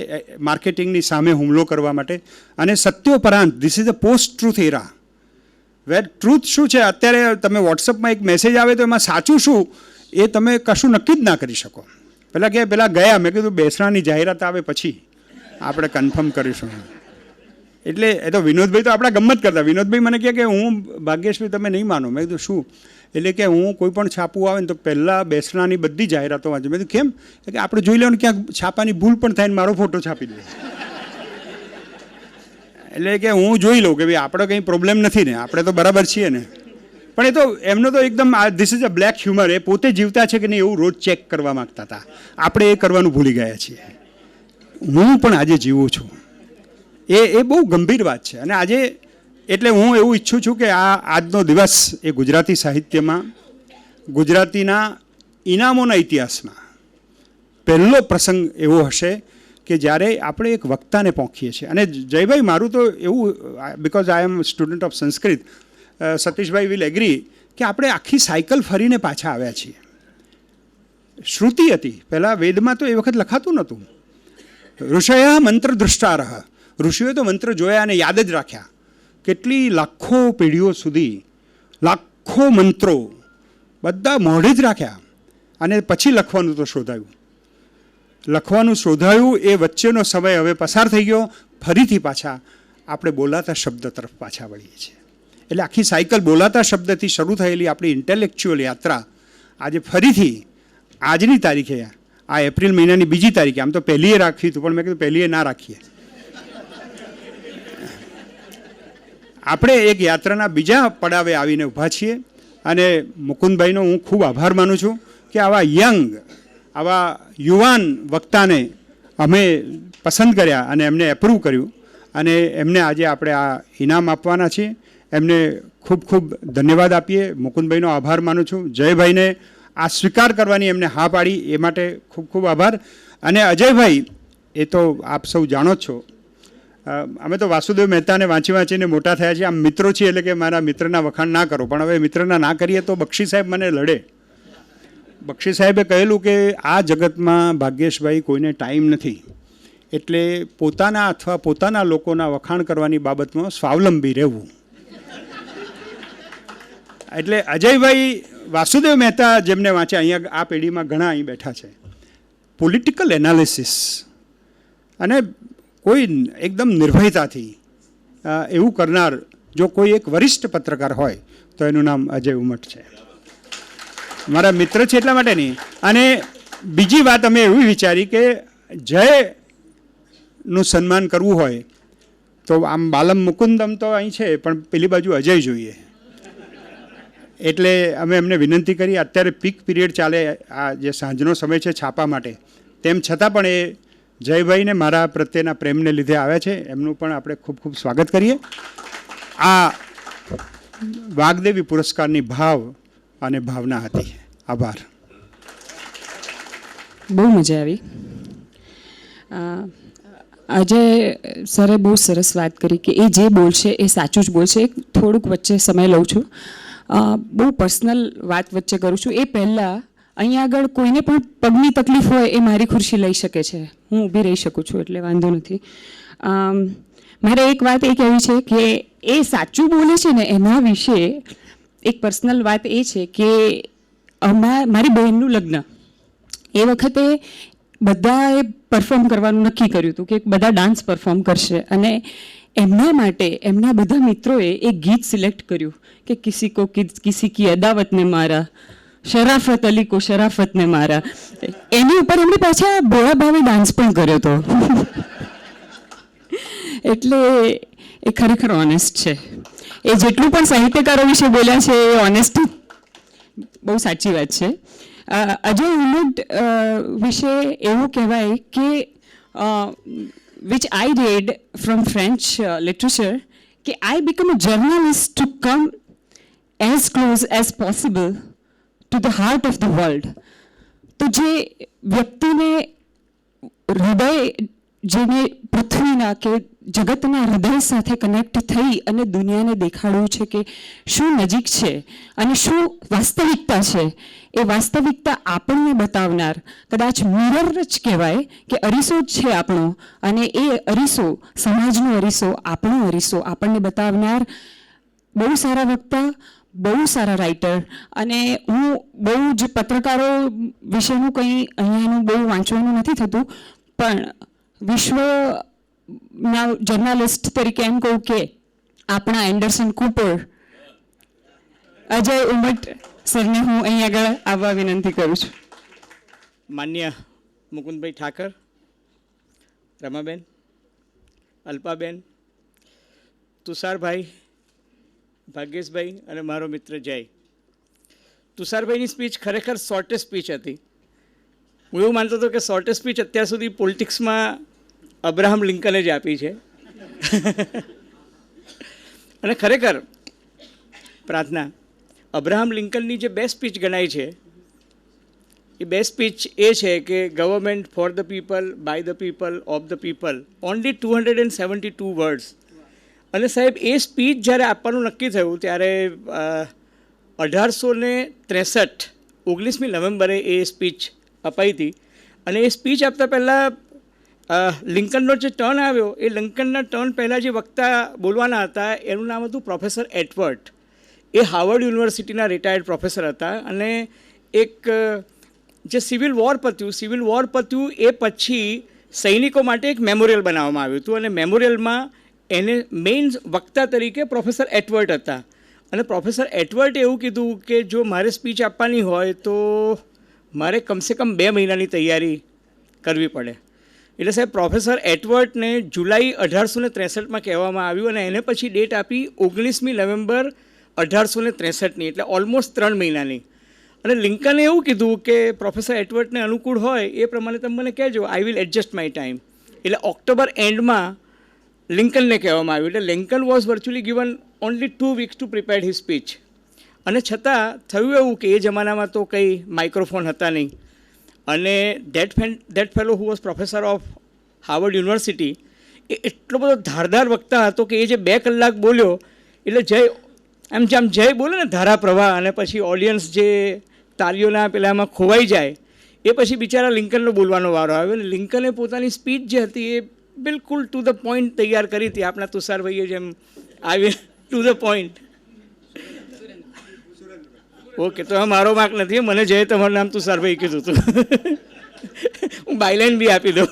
માર્કેટિંગની સામે હુમલો કરવા માટે. અને સત્યોપરાંત, this is a post truth era, where truth શું છે, અત્યારે તમે વોટ્સઅપમાં એક મેસેજ આવે તો એમાં સાચું શું એ તમે કશું નક્કી જ ના કરી શકો. પેલા ગયા, મેં કીધું બેસણાની જાહેરાત આવે પછી આપણે કન્ફર્મ કરીશું. એટલે એ તો વિનોદભાઈ તો આપણા ગમત કરતા. વિનોદભાઈ મને કહે કે હું ભાગ્યેશભાઈ તમે નહીં માનો. મેં કીધું શું? એટલે કે હું કોઈ પણ છાપવું આવે ને તો પહેલાં બેસણાની બધી જાહેરાતો વાંચું. મેં કીધું કેમ? કે આપણે જોઈ લેવાનું ક્યાંક છાપાની ભૂલ પણ થાય ને મારો ફોટો છાપી દે. એટલે કે હું જોઈ લઉં કે ભાઈ આપણે કંઈ પ્રોબ્લેમ નથી ને, આપણે તો બરાબર છીએ ને. પણ એ તો એમનો તો એકદમ this is a black humour. એ પોતે જીવતા છે કે નહીં એવું રોજ ચેક કરવા માગતા હતા. આપણે એ કરવાનું ભૂલી ગયા છીએ. હું પણ આજે જીવું છું. એ બહુ ગંભીર વાત છે. અને આજે એટલે હું એવું ઈચ્છું છું કે આજનો દિવસ એ ગુજરાતી સાહિત્યમાં, ગુજરાતીના ઇનામોના ઇતિહાસમાં પહેલો પ્રસંગ એવો હશે કે જ્યારે આપણે એક વક્તાને પહોંચીએ છીએ. અને જયભાઈ, મારું તો એવું, because I am student of Sanskrit, સતીશભાઈ વિલ એગ્રી કે આપણે આખી સાયકલ ફરીને પાછા આવ્યા છીએ. શ્રુતિ હતી પહેલાં, વેદમાં તો એ વખત લખાતું નહોતું. ઋષય મંત્ર દૃષ્ટારહ, ઋષિઓએ તો મંત્ર જોયા અને યાદ જ રાખ્યા. કેટલી લાખો પેઢીઓ સુધી લાખો મંત્રો બધા મોઢે જ રાખ્યા, અને પછી લખવાનું તો શોધાયું. એ વચ્ચેનો સમય હવે પસાર થઈ ગયો. ફરીથી પાછા આપણે બોલાતા શબ્દ તરફ પાછા વળીએ છીએ. એટલે આખી સાયકલ બોલાતા શબ્દથી શરૂ થયેલી આપણી ઇન્ટેલેક્ચ્યુઅલ યાત્રા આજે ફરીથી આજની તારીખે, આ એપ્રિલ મહિનાની 2જી તારીખે, આમ તો પહેલીએ રાખ્યું હતું પણ મેં કીધું પહેલીએ ના રાખીએ, આપણે એક યાત્રાના બીજા પડાવે આવીને ઊભા છીએ. અને મુકુંદભાઈનો હું ખૂબ આભાર માનું છું કે આવા આવા યુવાન વક્તાને અમે પસંદ કર્યા અને એમને એપ્રૂવ કર્યું, અને એમને આજે આપણે આ ઇનામ આપવાના છીએ. એમને ખૂબ ખૂબ ધન્યવાદ આપીએ. મુકુંદભાઈનો આભાર માનું છું. જયભાઈને આ સ્વીકાર કરવાની એમને હા પાડી એ માટે ખૂબ ખૂબ આભાર. અને અજયભાઈ, એ તો આપ સૌ જાણો જ છો, અમે તો વાસુદેવ મહેતાને વાંચીને મોટા થયા છીએ. આમ મિત્રો છીએ એટલે કે મારા મિત્રના વખાણ ના કરો, પણ હવે મિત્રના ના કરીએ તો બક્ષી સાહેબ મને લડે. બક્ષી સાહેબે કહેલું કે આ જગતમાં ભાગ્યેશભાઈ કોઈને ટાઈમ નથી, એટલે પોતાના અથવા પોતાના લોકોના વખાણ કરવાની બાબતમાં સ્વાવલંબી રહેવું. એટલે અજયભાઈ વાસુદેવ મહેતા જેમને વાંચ્યા, અહીંયા આ પેઢીમાં ઘણા અહીં બેઠા છે, પોલિટિકલ એનાલિસિસ અને કોઈ એકદમ નિર્ભયતાથી એવું કરનાર જો કોઈ એક વરિષ્ઠ પત્રકાર હોય તો એનું નામ અજય ઉમટ છે. મારા મિત્ર છે એટલા માટે નહીં. અને બીજી વાત અમે એવી વિચારી કે જયનું સન્માન કરવું હોય તો આમ બાલમ મુકુંદમ તો અહીં છે, પણ પેલી બાજુ અજય જોઈએ. એટલે અમે એમને વિનંતી કરી. અત્યારે પીક પીરિયડ ચાલે, આ જે સાંજનો સમય છે છાપા માટે, તેમ છતાં પણ એ જયભાઈને મારા પ્રત્યેના પ્રેમને લીધે આવ્યા છે. એમનું પણ આપણે ખૂબ ખૂબ સ્વાગત કરીએ. આ વાગ્દેવી પુરસ્કારની ભાવ અને ભાવના હતી. આભાર. બહુ મજા આવી. અજય સરે બહુ સરસ વાત કરી કે એ જે બોલશે એ સાચું જ બોલશે. થોડુંક વચ્ચે સમય લઉં છું, બહુ પર્સનલ વાત વચ્ચે કરું છું. એ પહેલાં અહીંયા આગળ કોઈને પણ પગની તકલીફ હોય એ મારી ખુરશી લઈ શકે છે, હું ઊભી રહી શકું છું, એટલે વાંધો નથી. મારે એક વાત એ કહેવી છે કે એ સાચું બોલે છે ને એના વિશે એક પર્સનલ વાત એ છે કે મારી બહેનનું લગ્ન એ વખતે બધાએ પરફોર્મ કરવાનું નક્કી કર્યું હતું કે બધા ડાન્સ પરફોર્મ કરશે, અને એમના માટે એમના બધા મિત્રોએ એક ગીત સિલેક્ટ કર્યું કે કિસી કો કિસી કી અદાવત ને મારા, શરાફત અલી કો શરાફત ને મારા. એની ઉપર એમણે પાછા ભોળા ભાવે ડાન્સ પણ કર્યો હતો. એટલે એ ખરેખર ઓનેસ્ટ છે. એ જેટલું પણ સાહિત્યકારો વિશે બોલ્યા છે એ ઓનેસ્ટી બહુ સાચી વાત છે. અજય ઉમટ વિશે એવું કહેવાય કે which I read from French literature, કે I become a journalist to come as close as possible to the heart of the world. તો જે વ્યક્તિને હૃદય, જેને પૃથ્વીના કે જગતના હૃદય સાથે કનેક્ટ થઈ અને દુનિયાને દેખાડવું છે કે શું નજીક છે અને શું વાસ્તવિકતા છે, એ વાસ્તવિકતા આપણને બતાવનાર, કદાચ મિરર જ કહેવાય કે અરીસો જ છે આપણો, અને એ અરીસો સમાજનો અરીસો, આપણો અરીસો આપણને બતાવનાર બહુ સારા વક્તા, બહુ સારા રાઇટર. અને હું બહુ જ પત્રકારો વિશેનું કંઈ અહીંયાનું બહુ વાંચવાનું નથી થતું, પણ વિશ્વના જર્નાલિસ્ટ તરીકે એમ કહું કે આપણા એન્ડરસન કૂપર અજય ઉમટ સરને હું અહીં આગળ આવવા વિનંતી કરું છું. માન્ય મુકુંદભાઈ ઠાકર, રમાબેન, અલ્પાબેન, તુષારભાઈ, ભાગ્યેશભાઈ અને મારો મિત્ર જય. તુષારભાઈની સ્પીચ ખરેખર શોર્ટેસ્ટ સ્પીચ હતી. હું એવું માનતો હતો કે શોર્ટેસ્ટ સ્પીચ અત્યાર સુધી પોલિટિક્સમાં અબ્રાહમ લિંકને જ આપી છે. અને ખરેખર પ્રાર્થના, અબ્રાહમ લિંકનની જે બેસ્ટ સ્પીચ ગણાય છે એ બેસ્ટ સ્પીચ એ છે કે government for the people, by the people, of the people, only 272 words. અને સાહેબ એ સ્પીચ જ્યારે આપવાનું નક્કી થયું ત્યારે 1863 19મી નવેમ્બરે એ સ્પીચ અપાઈ હતી. અને એ સ્પીચ આપતા પહેલાં લિંકનનો જે ટર્ન આવ્યો, એ લિંકનના ટર્ન પહેલાં જે વક્તા બોલવાના હતા એનું નામ હતું પ્રોફેસર એડવર્ડ. એ હાર્વર્ડ યુનિવર્સિટીના રિટાયર્ડ પ્રોફેસર હતા. અને એક જે સિવિલ વોર પત્યું એ પછી સૈનિકો માટે એક મેમોરિયલ બનાવવામાં આવ્યું હતું, અને મેમોરિયલમાં એને મેઇન વક્તા તરીકે પ્રોફેસર એડવર્ડ હતા. અને પ્રોફેસર એડવર્ડે એવું કીધું કે જો મારે સ્પીચ આપવાની હોય તો મારે કમસે કમ 2 મહિનાની તૈયારી કરવી પડે. એટલે સાહેબ પ્રોફેસર એડવર્ડને જુલાઈ 1863માં કહેવામાં આવ્યું, અને એને પછી ડેટ આપી 19મી નવેમ્બર 1863ની, એટલે ઓલમોસ્ટ 3 મહિનાની. અને લિંકને એવું કીધું કે પ્રોફેસર એડવર્ડને અનુકૂળ હોય એ પ્રમાણે તમે મને કહેજો, I will adjust my time. એટલે ઓક્ટોબર એન્ડમાં લિંકનને કહેવામાં આવ્યું. એટલે Lincoln was virtually given only 2 weeks to prepare his speech. અને છતાં થયું એવું કે એ જમાનામાં તો કંઈ માઇક્રોફોન હતા નહીં. અને that fellow who was professor of Harvard University, એ એટલો બધો ધારદાર વક્તા હતો કે એ જે 2 કલાક બોલ્યો એટલે જેમ જય બોલે ને ધારા પ્રવાહ, અને પછી ઓડિયન્સ જે તાલીઓના પેલામાં ખોવાઈ જાય, એ પછી બિચારા લિંકનનો બોલવાનો વારો આવ્યો. અને લિંકને પોતાની સ્પીચ જે હતી એ બિલકુલ ટુ ધ પોઈન્ટ તૈયાર કરી હતી. આપણા તુષારભાઈએ જેમ આવી ટુ ધ પોઈન્ટ. ઓકે, તો મારો માર્ક નથી, મને જય તમારું નામ તુષારભાઈ કીધું હતું. હું બાયલાઈન બી આપી દઉં,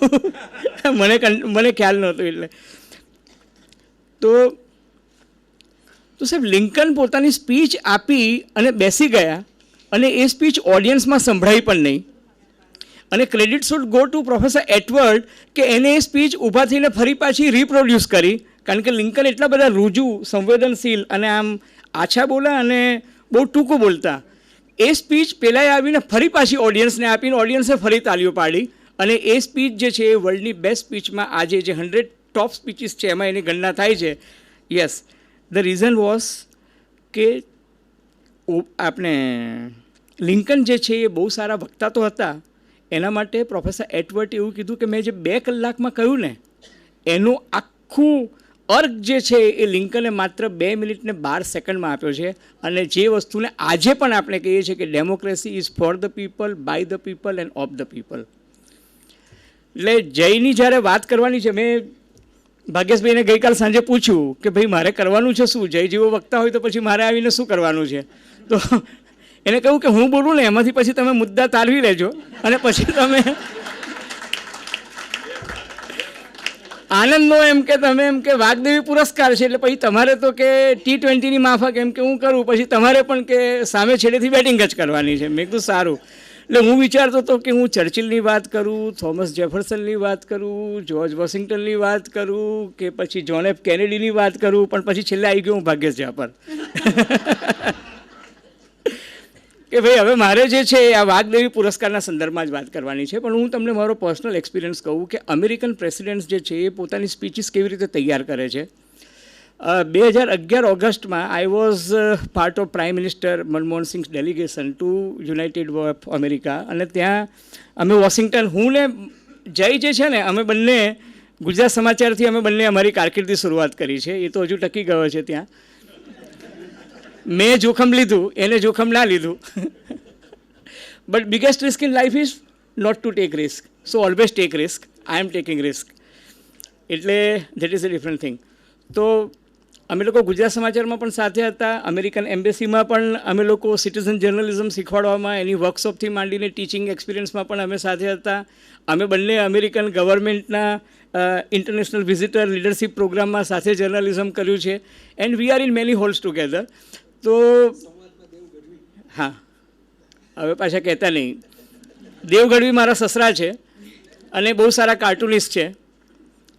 મને ખ્યાલ નહોતો. એટલે તો સાહેબ લિંકન પોતાની સ્પીચ આપી અને બેસી ગયા, અને એ સ્પીચ ઓડિયન્સમાં સંભળાઈ પણ નહીં. અને credit should go to professor Edward કે એને એ સ્પીચ ઊભા થઈને ફરી પાછી રિપ્રોડ્યુસ કરી, કારણ કે લિંકન એટલા બધા રૂજુ, સંવેદનશીલ અને આમ આછા બોલા અને બહુ ટૂંકું બોલતા. એ સ્પીચ પહેલાંય આવીને ફરી પાછી ઓડિયન્સને આપીને ઓડિયન્સે ફરી તાલીઓ પાડી. અને એ સ્પીચ જે છે એ વર્લ્ડની બેસ્ટ સ્પીચમાં આજે જે 100 ટોપ સ્પીચીસ છે એમાં એની ગણના થાય છે. યસ, ધ રીઝન વોઝ કે આપણે લિંકન જે છે એ બહુ સારા વક્તા તો હતા, એના માટે પ્રોફેસર એટવર્ડે એવું કીધું કે મેં જે 2 કલાકમાં કહ્યું ને એનું આખું અર્ક જે છે એ લિંકને માત્ર 2 મિનિટ ને 12 સેકન્ડમાં આપ્યો છે. અને જે વસ્તુને આજે પણ આપણે કહીએ છીએ કે democracy is for the people, by the people and of the people. એટલે જયની જ્યારે વાત કરવાની છે, મેં ભાગ્યેશભાઈને ગઈકાલ સાંજે પૂછ્યું કે ભાઈ મારે કરવાનું છે શું? જય જેવો વક્તા હોય તો પછી મારે આવીને શું કરવાનું છે? તો એને કહ્યું કે હું બોલું ને એમાંથી પછી તમે મુદ્દા તારવી લેજો, અને પછી તમે આનંદનો એમ કે તમે એમ કે વાગ્દેવી પુરસ્કાર છે એટલે પછી તમારે તો કે T20ની માફક એમ કે હું કરું, પછી તમારે પણ કે સામે છેડેથી બેટિંગ જ કરવાની છે. મેં કીધું સારું. એટલે હું વિચારતો હતો કે હું ચર્ચિલની વાત કરું, થોમસ જેફરસનની વાત કરું, જ્યોર્જ વોશિંગ્ટનની વાત કરું, કે પછી જ્હોન એફ કેનેડીની વાત કરું, પણ પછી છેલ્લે આવી ગયો હું ભાગ્યેશ ઝા પર. કે ભાઈ હવે મારે જે છે આ વાગ્દેવી પુરસ્કારના સંદર્ભમાં જ વાત કરવાની છે. પણ હું તમને મારો પર્સનલ એક્સપિરિયન્સ કહું કે અમેરિકન પ્રેસિડેન્ટ્સ જે છે એ પોતાની સ્પીચીસ કેવી રીતે તૈયાર કરે છે. 2011 ઓગસ્ટમાં I was part of prime minister Manmohan Singh delegation to United of America. અને ત્યાં અમે વોશિંગ્ટન, હું ને જય જે છે ને અમે બંને ગુજરાત સમાચારથી અમે બંને અમારી કારકિર્દી શરૂઆત કરી છે. એ તો હજુ ટકી ગયો છે ત્યાં. મેં જોખમ લીધું, એને જોખમ ના લીધું. But biggest risk in life is not to take risk. So always take risk. I am taking risk. એટલે that is a different thing. તો અમે લોકો ગુજરાત સમાચારમાં પણ સાથે હતા, અમેરિકન એમ્બેસીમાં પણ અમે લોકો સિટીઝન જર્નલિઝમ શીખવાડવામાં, એની વર્કશોપથી માંડીને ટીચિંગ એક્સપિરિયન્સમાં પણ અમે સાથે હતા. અમે બંને અમેરિકન ગવર્મેન્ટના ઇન્ટરનેશનલ વિઝિટર લીડરશિપ પ્રોગ્રામમાં સાથે જર્નલિઝમ કર્યું છે. And we are in many holes together. તો હા, હવે પાછા કહેતા નહીં. દેવ ગઢવી મારા સસરા છે અને બહુ સારા કાર્ટૂનિસ્ટ છે,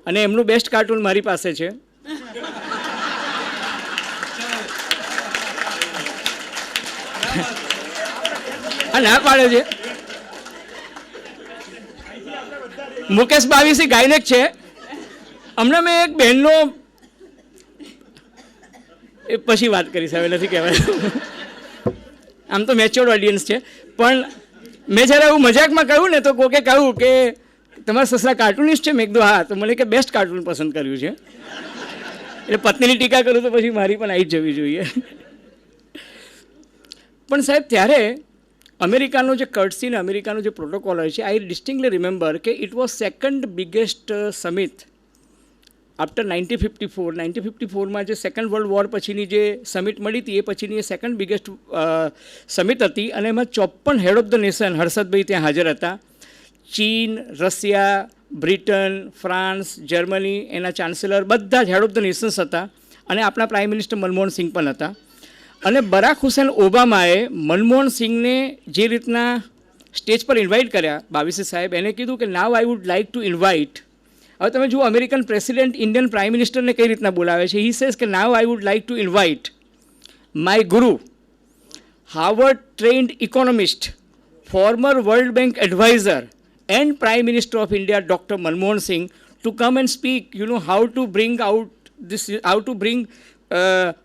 અને એમનું બેસ્ટ કાર્ટૂન મારી પાસે છે. હા, ના પાડે છે. મુકેશ બાવીસી ગાયનેક છે. હમણાં મેં એક બહેનનો, એ પછી વાત કરીશ, હવે નથી કહેવાય. આમ તો મેચ્યોર્ડ ઓડિયન્સ છે, પણ મેં જ્યારે એવું મજાકમાં કહ્યું ને તો કોકે કહ્યું કે તમારા સસરા કાર્ટૂનિસ્ટ છે? મેં કીધું હા. તો મને કે બેસ્ટ કાર્ટૂન પસંદ કર્યું છે. એટલે પત્નીની ટીકા કરું તો પછી મારી પણ આવી જ જવી જોઈએ. પણ સાહેબ ત્યારે અમેરિકાનો જે કર્ટસી ને અમેરિકાનો જે પ્રોટોકોલ હોય છે, આઈ ડિસ્ટિંક્ટલી રિમેમ્બર કે it was second biggest summit after 1954. 1954માં જે સેકન્ડ વર્લ્ડ વોર પછીની જે સમિટ મળી હતી એ પછીની એ સેકન્ડ બિગેસ્ટ સમિટ હતી. અને એમાં 54 હેડ ઓફ ધ નેશન હર્ષદભાઈ ત્યાં હાજર હતા. ચીન, રશિયા, બ્રિટન, ફ્રાન્સ, જર્મની, એના ચાન્સેલર બધા જ હેડ ઓફ ધ નેશન્સ હતા. અને આપણા પ્રાઇમ મિનિસ્ટર મનમોહન સિંહ પણ હતા. અને બરાક હુસેન ઓબામાએ મનમોહન સિંહને જે રીતના સ્ટેજ પર ઇન્વાઇટ કર્યા, બાવીસી સાહેબ, એને કીધું કે now I would like to invite. હવે તમે જુઓ અમેરિકન પ્રેસિડેન્ટ ઇન્ડિયન પ્રાઇમ મિનિસ્ટરને કઈ રીતના બોલાવે છે. હી સેઝ કે now I would like to invite my guru, Harvard trained economist, former world bank adviser and prime minister of India doctor Manmohan Singh to come and speak how to bring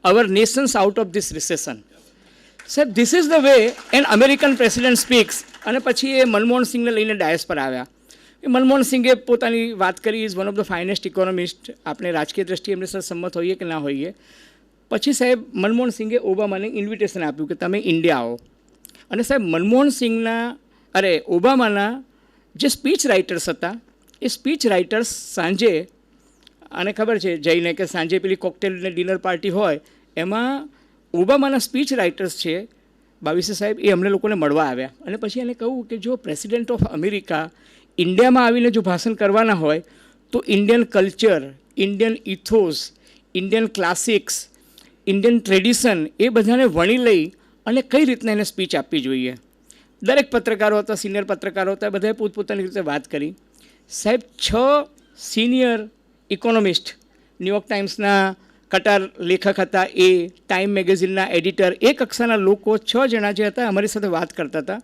our nations out of this recession. Sir, this is the way an American president speaks. અને પછી એ મનમોહન સિંહને લઈને ડાયસ પર આવ્યા. મનમોહન સિંઘે પોતાની વાત કરી, is one of the finest economist. આપણે રાજકીય દ્રષ્ટિએ એમની સાથે સંમત હોઈએ કે ના હોઈએ. પછી સાહેબ મનમોહન સિંઘે ઓબામાને ઇન્વિટેશન આપ્યું કે તમે ઇન્ડિયા આવો. અને સાહેબ ઓબામાના જે સ્પીચ રાઇટર્સ હતા એ સ્પીચ રાઇટર્સ સાંજે, આને ખબર છે જઈને કે સાંજે પેલી કોકટેલ ને ડિનર પાર્ટી હોય એમાં ઓબામાના સ્પીચ રાઇટર્સ છે બાવીસે સાહેબ, એ અમને લોકોને મળવા આવ્યા. અને પછી એને કહું કે જો પ્રેસિડેન્ટ ઓફ અમેરિકા ઇન્ડિયામાં આવીને જો ભાષણ કરવાના હોય તો Indian culture, Indian ethos, Indian classics, Indian tradition એ બધાને વણી લઈ અને કઈ રીતના એને સ્પીચ આપવી જોઈએ. દરેક પત્રકારો હતા, સિનિયર પત્રકારો હતા, બધાએ પોતપોતાની રીતે વાત કરી. સાહેબ 6 સિનિયર ઇકોનોમિસ્ટ, ન્યૂયોર્ક ટાઈમ્સના કટાર લેખક હતા, એ ટાઈમ મેગેઝિનના એડિટર, એ કક્ષાના લોકો 6 જણા જે હતા અમારી સાથે વાત કરતા હતા.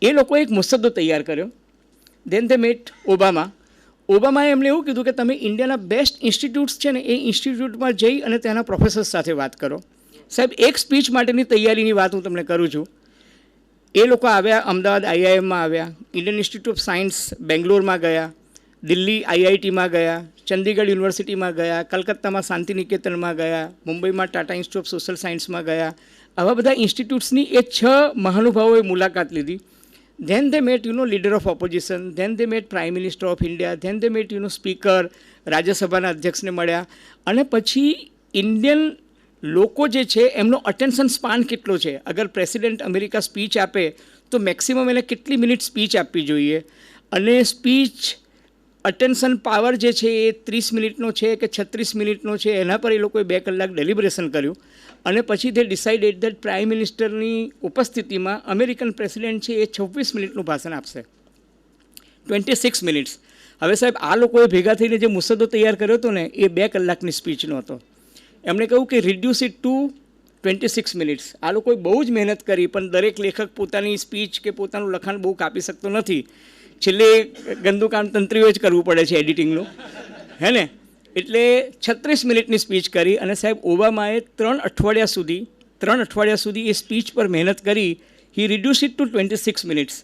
એ લોકોએ એક મુસદ્દો તૈયાર કર્યો. Than they mat Obama. ઓબામાએ એમને એવું કીધું કે તમે ઇન્ડિયાના બેસ્ટ ઇન્સ્ટિટ્યૂટ્સ છે ને એ ઇન્સ્ટિટ્યૂટમાં જઈ અને ત્યાંના પ્રોફેસર્સ સાથે વાત કરો. સાહેબ એક સ્પીચ માટેની તૈયારીની વાત હું તમને કરું છું. એ લોકો આવ્યા, અમદાવાદ IIMમાં આવ્યા, ઇન્ડિયન ઇન્સ્ટિટ્યૂટ ઓફ સાયન્સ બેંગ્લોરમાં ગયા, દિલ્હી IITમાં ગયા, ચંદીગઢ યુનિવર્સિટીમાં ગયા, કલકત્તામાં શાંતિનિકેતનમાં ગયા, મુંબઈમાં ટાટા ઇન્સ્ટિટ્યૂટ ઓફ સોશિયલ સાયન્સમાં ગયા. આવા બધા ઇન્સ્ટિટ્યૂટ્સની એ 6 મહાનુભાવોએ મુલાકાત લીધી. Then they met leader of opposition, then they met prime minister of India, then they met speaker, રાજ્યસભાના અધ્યક્ષને મળ્યા. અને પછી ઇન્ડિયન લોકો જે છે એમનો અટેન્શન સ્પાન કેટલો છે. અગર પ્રેસિડેન્ટ અમેરિકા સ્પીચ આપે તો મેક્સિમમ એને કેટલી મિનિટ સ્પીચ આપવી જોઈએ, અને સ્પીચ અટેન્શન પાવર જે છે એ 30 મિનિટનો છે કે 36 મિનિટનો છે, એના પર એ લોકોએ 2 કલાક ડેલિબ્રેશન કર્યું. અને પછી તે ડિસાઇડેડ દેટ પ્રાઇમ મિનિસ્ટરની ઉપસ્થિતિમાં અમેરિકન પ્રેસિડેન્ટ છે એ 26 મિનિટનું ભાષણ આપશે, 26 મિનિટ્સ. હવે સાહેબ આ લોકોએ ભેગા થઈને જે મુસદ્દો તૈયાર કર્યો હતો ને એ 2 કલાકની સ્પીચનો હતો. એમણે કહ્યું કે રિડ્યુસ ઇટ ટુ 26 મિનિટ્સ. આ લોકોએ બહુ જ મહેનત કરી, પણ દરેક લેખક પોતાની સ્પીચ કે પોતાનું લખાણ બહુ કાપી શકતો નથી. છેલ્લે ગંદુ કામ તંત્રીઓ જ કરવું પડે છે એડિટિંગનું, હે ને. એટલે 36 મિનિટની સ્પીચ કરી. અને સાહેબ ઓબામાએ 3 અઠવાડિયા સુધી એ સ્પીચ પર મહેનત કરી. હી રિડ્યુસ ઇટ ટુ 26 મિનિટ્સ.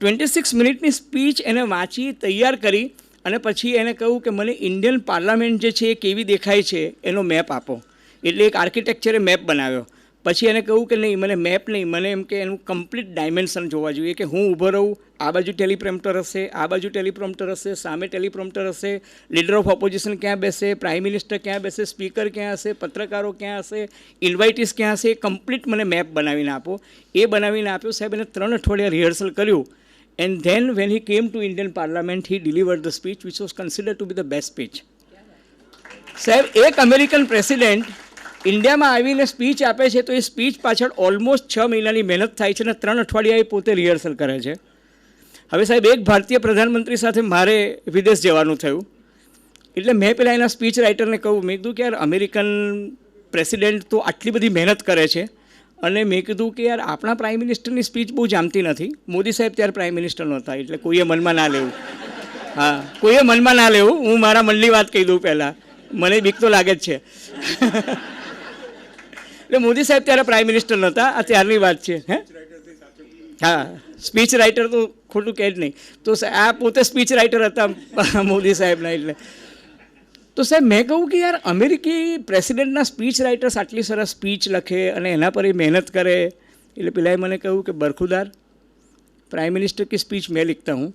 26 મિનિટની સ્પીચ એને વાંચી, તૈયાર કરી, અને પછી એને કહ્યું કે મને ઇન્ડિયન પાર્લામેન્ટ જે છે એ કેવી દેખાય છે એનો મેપ આપો. એટલે એક આર્કિટેક્ચરે મેપ બનાવ્યો. પછી એને કહ્યું કે નહીં, મને મેપ નહીં, મને એમ કે એનું કમ્પ્લીટ ડાયમેન્શન જોવા જોઈએ, કે હું ઊભો રહું, આ બાજુ ટેલિપ્રોમ્પ્ટર હશે, આ બાજુ ટેલિપ્રોમ્પ્ટર હશે, સામે ટેલિપ્રોમ્પ્ટર હશે, લીડર ઓફ ઓપોઝિશન ક્યાં બેસે, પ્રાઇમ મિનિસ્ટર ક્યાં બેસે, સ્પીકર ક્યાં હશે, પત્રકારો ક્યાં હશે, ઇન્વાઇટીસ ક્યાં હશે, એ કમ્પ્લીટ મને મેપ બનાવીને આપો. એ બનાવીને આપ્યો. સાહેબ એને 3 અઠવાડિયા રિહર્સલ કર્યું. And then when he came to Indian Parliament, he delivered the speech, which was considered to be the best speech. સાહેબ એક અમેરિકન પ્રેસિડેન્ટ ઇન્ડિયામાં આવીને સ્પીચ આપે છે તો એ સ્પીચ પાછળ ઓલમોસ્ટ 6 મહિનાની મહેનત થાય છે, અને 3 અઠવાડિયા એ પોતે રિહર્સલ કરે છે. હવે સાહેબ એક ભારતીય પ્રધાનમંત્રી સાથે મારે વિદેશ જવાનું થયું. એટલે મેં પેલા એના સ્પીચ રાઇટરને કહું, મેં કીધું કે યાર અમેરિકન પ્રેસિડેન્ટ તો આટલી બધી મહેનત કરે છે, અને મેં કીધું કે યાર આપણા પ્રાઇમ મિનિસ્ટરની સ્પીચ બહુ જામતી નથી. મોદી સાહેબ ત્યારે પ્રાઇમ મિનિસ્ટર નહોતા, એટલે કોઈએ મનમાં ના લેવું. હા, કોઈએ મનમાં ના લેવું. હું મારા મનની વાત કહી દઉં પહેલાં, મને બીક તો લાગે જ છે. એટલે મોદી સાહેબ ત્યારે પ્રાઇમ મિનિસ્ટર નહોતા, આ ત્યારની વાત છે. હા, સ્પીચ રાઇટર તો ખોટું કહે જ નહીં. તો આ પોતે સ્પીચ રાઇટર હતા મોદી સાહેબના. એટલે તો સાહેબ મેં કહું કે યાર અમેરિકી પ્રેસિડેન્ટના સ્પીચ રાઇટર્સ આટલી સરસ સ્પીચ લખે અને એના પર એ મહેનત કરે. એટલે પેલાએ મને કહ્યું કે बरखुदार प्राइम मिनिस्टर की स्पीच मैं लिखता हूँ.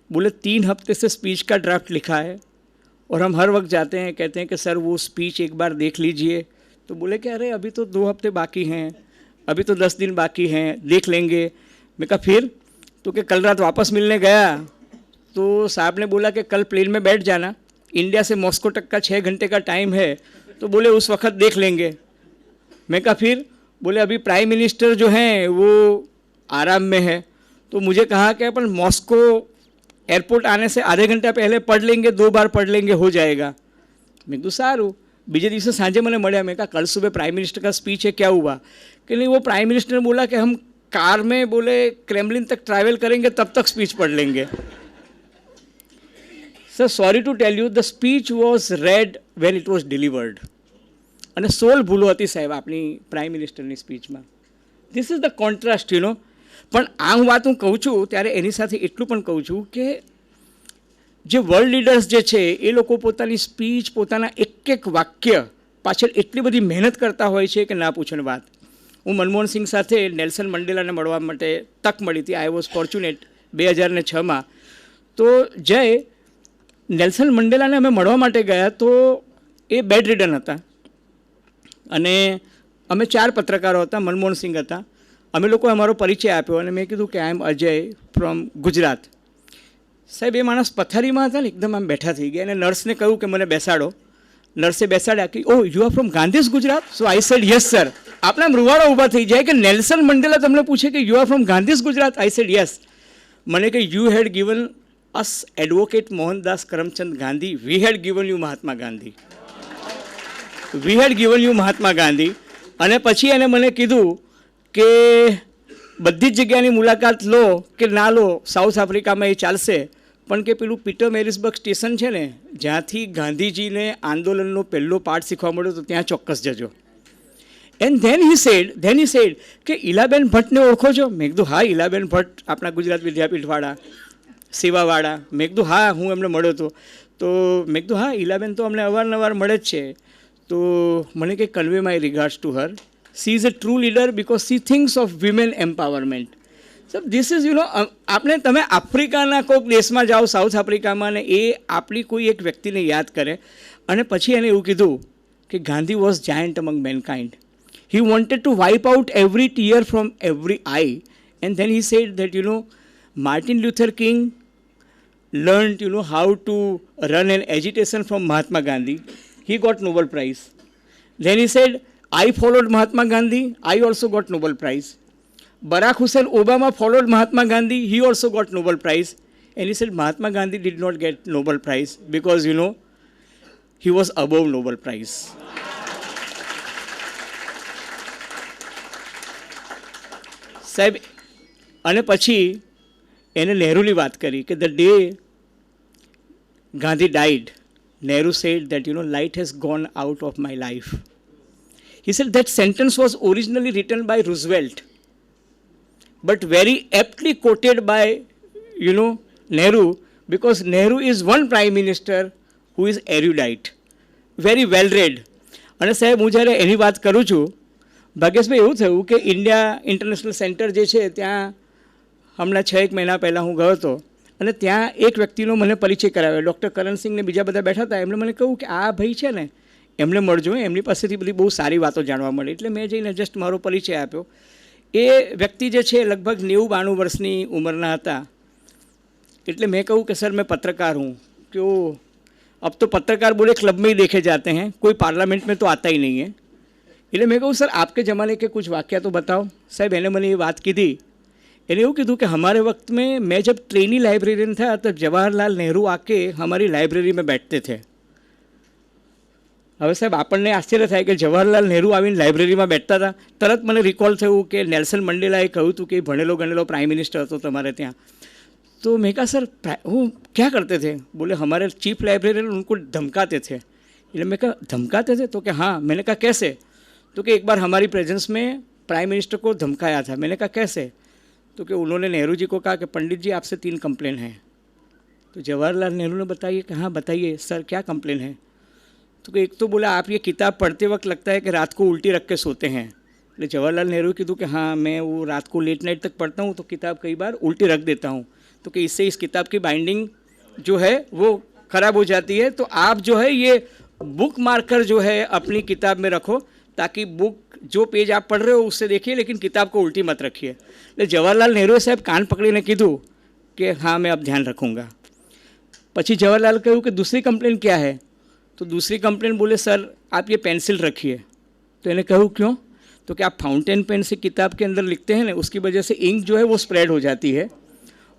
बोले 3 हफ्ते से स्पीच का ड्राफ्ट लिखा है और हम हर वक्त जाते हैं, कहते हैं कि सर वो स्पीच एक बार देख लीजिए. तो बोले कि अरे अभी तो 2 हफ्ते बाकी हैं, अभी तो 10 दिन बाकी हैं, देख लेंगे. मैं कहा फिर? तो कि कल रात वापस मिलने गया तो साहब ने बोला कि कल प्लेन में बैठ जाना, इंडिया से मॉस्को तक का 6 घंटे का टाइम है, तो बोले उस वक्त देख लेंगे. मैं कहा फिर? बोले अभी प्राइम मिनिस्टर जो हैं वो आराम में है. तो मुझे कहा कि अपन मॉस्को एयरपोर्ट आने से आधे घंटा पहले पढ़ लेंगे, 2 बार पढ़ लेंगे, हो जाएगा. मैं तो सारू. बीजे दिवसे सांझे मैंने મળ્યા. मैं कहा कल सुबह प्राइम मिनिस्टर का स्पीच है, क्या हुआ? कि नहीं, वो प्राइम मिनिस्टर ने बोला कि हम कार में बोले क्रेमलिन तक ट्रैवल करेंगे तब तक स्पीच पढ़ लेंगे. Sir sorry to tell you, the speech was read when it was delivered. અને 16 ભૂલો હતી સાહેબ આપણી પ્રાઇમ મિનિસ્ટરની સ્પીચમાં. This is the contrast, you know. પણ આ વાત હું કહું છું ત્યારે એની સાથે એટલું પણ કહું છું કે જે વર્લ્ડ લીડર્સ જે છે એ લોકો પોતાની સ્પીચ, પોતાના એક એક વાક્ય પાછળ એટલી બધી મહેનત કરતા હોય છે કે ના પૂછો વાત. હું મનમોહન સિંહ સાથે નેલ્સન મંડેલાને મળવા માટે તક મળી હતી. આઈ વોઝ ફોર્ચ્યુનેટ 2006માં. તો જય નેલ્સન મંડેલાને અમે મળવા માટે ગયા તો એ બેડ રિડન હતા અને અમે 4 પત્રકારો હતા, મનમોહન સિંહ હતા. અમે લોકોએ અમારો પરિચય આપ્યો અને મેં કીધું કે આઈ એમ અજય ફ્રોમ ગુજરાત. સાહેબ એ માણસ પથારીમાં હતા ને એકદમ આમ બેઠા થઈ ગયા અને નર્સને કહ્યું કે મને બેસાડો. નર્સે બેસાડ્યા કે oh you are from Gandhi's Gujarat? So I said yes sir. આપણા રૂવાડા ઊભા થઈ જાય કે નેલ્સન મંડેલા તમને પૂછે કે you are from Gandhi's Gujarat? I said yes. મને કે you had given us advocate Mohandas Karamchand Gandhi, we had given you Mahatma Gandhi. We had given you Mahatma Gandhi. અને પછી એને મને કીધું કે બધી જ જગ્યાની મુલાકાત લો કે ના લો, સાઉથ આફ્રિકામાં એ ચાલશે, પણ કે પેલું પીટર મેરિસબર્ગ સ્ટેશન છે ને જ્યાંથી ગાંધીજીને આંદોલનનો પહેલો પાઠ શીખવા મળ્યો તો ત્યાં ચોક્કસ જજો. એન્ડ ધેન હી સેડ કે ઈલાબેન ભટ્ટને ઓળખો છો? મેં કીધું હા, ઈલાબેન ભટ્ટ આપણા ગુજરાત વિદ્યાપીઠવાળા, સેવાવાળા. મેં કીધું હા, હું એમને મળ્યો હતો. તો મેં કીધું હા, ઈલાબેન તો અમને અવારનવાર મળે જ છે. તો મને કે convey my regards to her. She is a true leader because she thinks of women empowerment. So this is આપણે તમે આફ્રિકાના કોઈક દેશમાં જાઓ, સાઉથ આફ્રિકામાં, ને એ આપણી કોઈ એક વ્યક્તિને યાદ કરે અને પછી એને એવું કીધું કે Gandhi was giant અમંગ mankind. He wanted to wipe out every tear from every eye. And then he said that, Martin Luther King learned, how to run an agitation from Mahatma Gandhi. He got Nobel Prize. Then he said, I followed Mahatma Gandhi. I also got Nobel Prize. Barack Hussein Obama followed Mahatma Gandhi. He also got Nobel Prize. And he said, Mahatma Gandhi did not get Nobel Prize because, he was above Nobel Prize. સાહેબ અને પછી એને નહેરુની વાત કરી કે the day Gandhi died, Nehru said that light has gone out of my life. He said that sentence was originally written by Roosevelt but very aptly quoted by Nehru because Nehru is one prime minister who is erudite, very well read. અને સાહેબ હું જ્યારે એની વાત કરું છું, ભાગ્યેશભાઈ, એવું થયું કે ઇન્ડિયા ઇન્ટરનેશનલ સેન્ટર જે છે ત્યાં હમણાં 6 મહિના પહેલાં હું ગયો હતો અને ત્યાં એક વ્યક્તિનો મને પરિચય કરાવ્યો. ડૉક્ટર કરણસિંહ ને બીજા બધા બેઠા હતા. એમણે મને કહ્યું કે આ ભાઈ છે ને એમને મળજો, એમની પાસેથી બધી બહુ સારી વાતો જાણવા મળી. એટલે મેં જઈને જસ્ટ મારો પરિચય આપ્યો. એ વ્યક્તિ જે છે લગભગ 90-92 વર્ષની ઉંમરના હતા. એટલે મેં કહું કે સર मैं पत्रकार हूँ. क्यों अब तो पत्रकार बोले क्लब में ही देखे जाते हैं, कोई पार्लियामेंट में तो आता ही नहीं है. એટલે મેં કહું સર आपके ज़माने के कुछ वाक़या तो बताओ. साहब એને મને એ વાત કીધી. એને એવું કીધું કે हमारे वक्त में मैं जब ट्रेनी लाइब्रेरियन था तब जवाहरलाल नेहरू आके हमारी लाइब्रेरी में बैठते थे. હવે સાહેબ આપણને આશ્ચર્ય થાય કે જવાહરલાલ નહેરુ આવીને લાઇબ્રેરીમાં બેઠતા હતા. તરત મને રિકોલ થયું કે નેલ્સન મંડેલાએ કહ્યું હતું કે ભણેલો ગણેલો પ્રાઇમ મિનિસ્ટર હતો તમારે ત્યાં. तो मैं कहा सर वो क्या करते थे? बोले हमारे चीफ लाइब्रेरियन उनको धमकाते थे. इसलिए मैं कहा धमकाते थे? तो क्या हाँ. मैंने कहा कैसे? तो कि एक बार हमारी प्रेजेंस में प्राइम मिनिस्टर को धमकाया था. मैंने कहा कैसे? तो कि उन्होंने नेहरू जी को कहा कि पंडित जी आपसे 3 कंप्लेन हैं. तो जवाहरलाल नेहरू ने बताइए कि हाँ बताइए सर क्या कंप्लेन है? तो कि एक तो बोला आप ये किताब पढ़ते वक्त लगता है कि रात को उल्टी रख के सोते हैं. એટલે जवाहरलाल नेहरू कीधु कि हाँ मैं वो रात को लेट नाइट तक पढ़ता हूँ तो किताब कई बार उल्टी रख देता हूँ, तो कि इससे इस किताब की बाइंडिंग जो है वो ख़राब हो जाती है. तो आप जो है ये बुक मार्कर जो है अपनी किताब में रखो ताकि बुक जो पेज आप पढ़ रहे हो उससे देखिए लेकिन किताब को उल्टी मत रखिए. એટલે જવાહરલાલ નહેરુએ સાહેબ કાન પકડીને કીધું કે हाँ मैं अब ध्यान रखूँगा. પછી जवाहरलाल કહ્યું कि दूसरी कंप्लेन क्या है? तो दूसरी कंप्लेन बोले सर आप ये पेंसिल रखिए. तो इन्हें कहूँ क्यों? तो कि आप फाउंटेन पेन से किताब के अंदर लिखते हैं ना, उसकी वजह से इंक जो है वो स्प्रेड हो जाती है.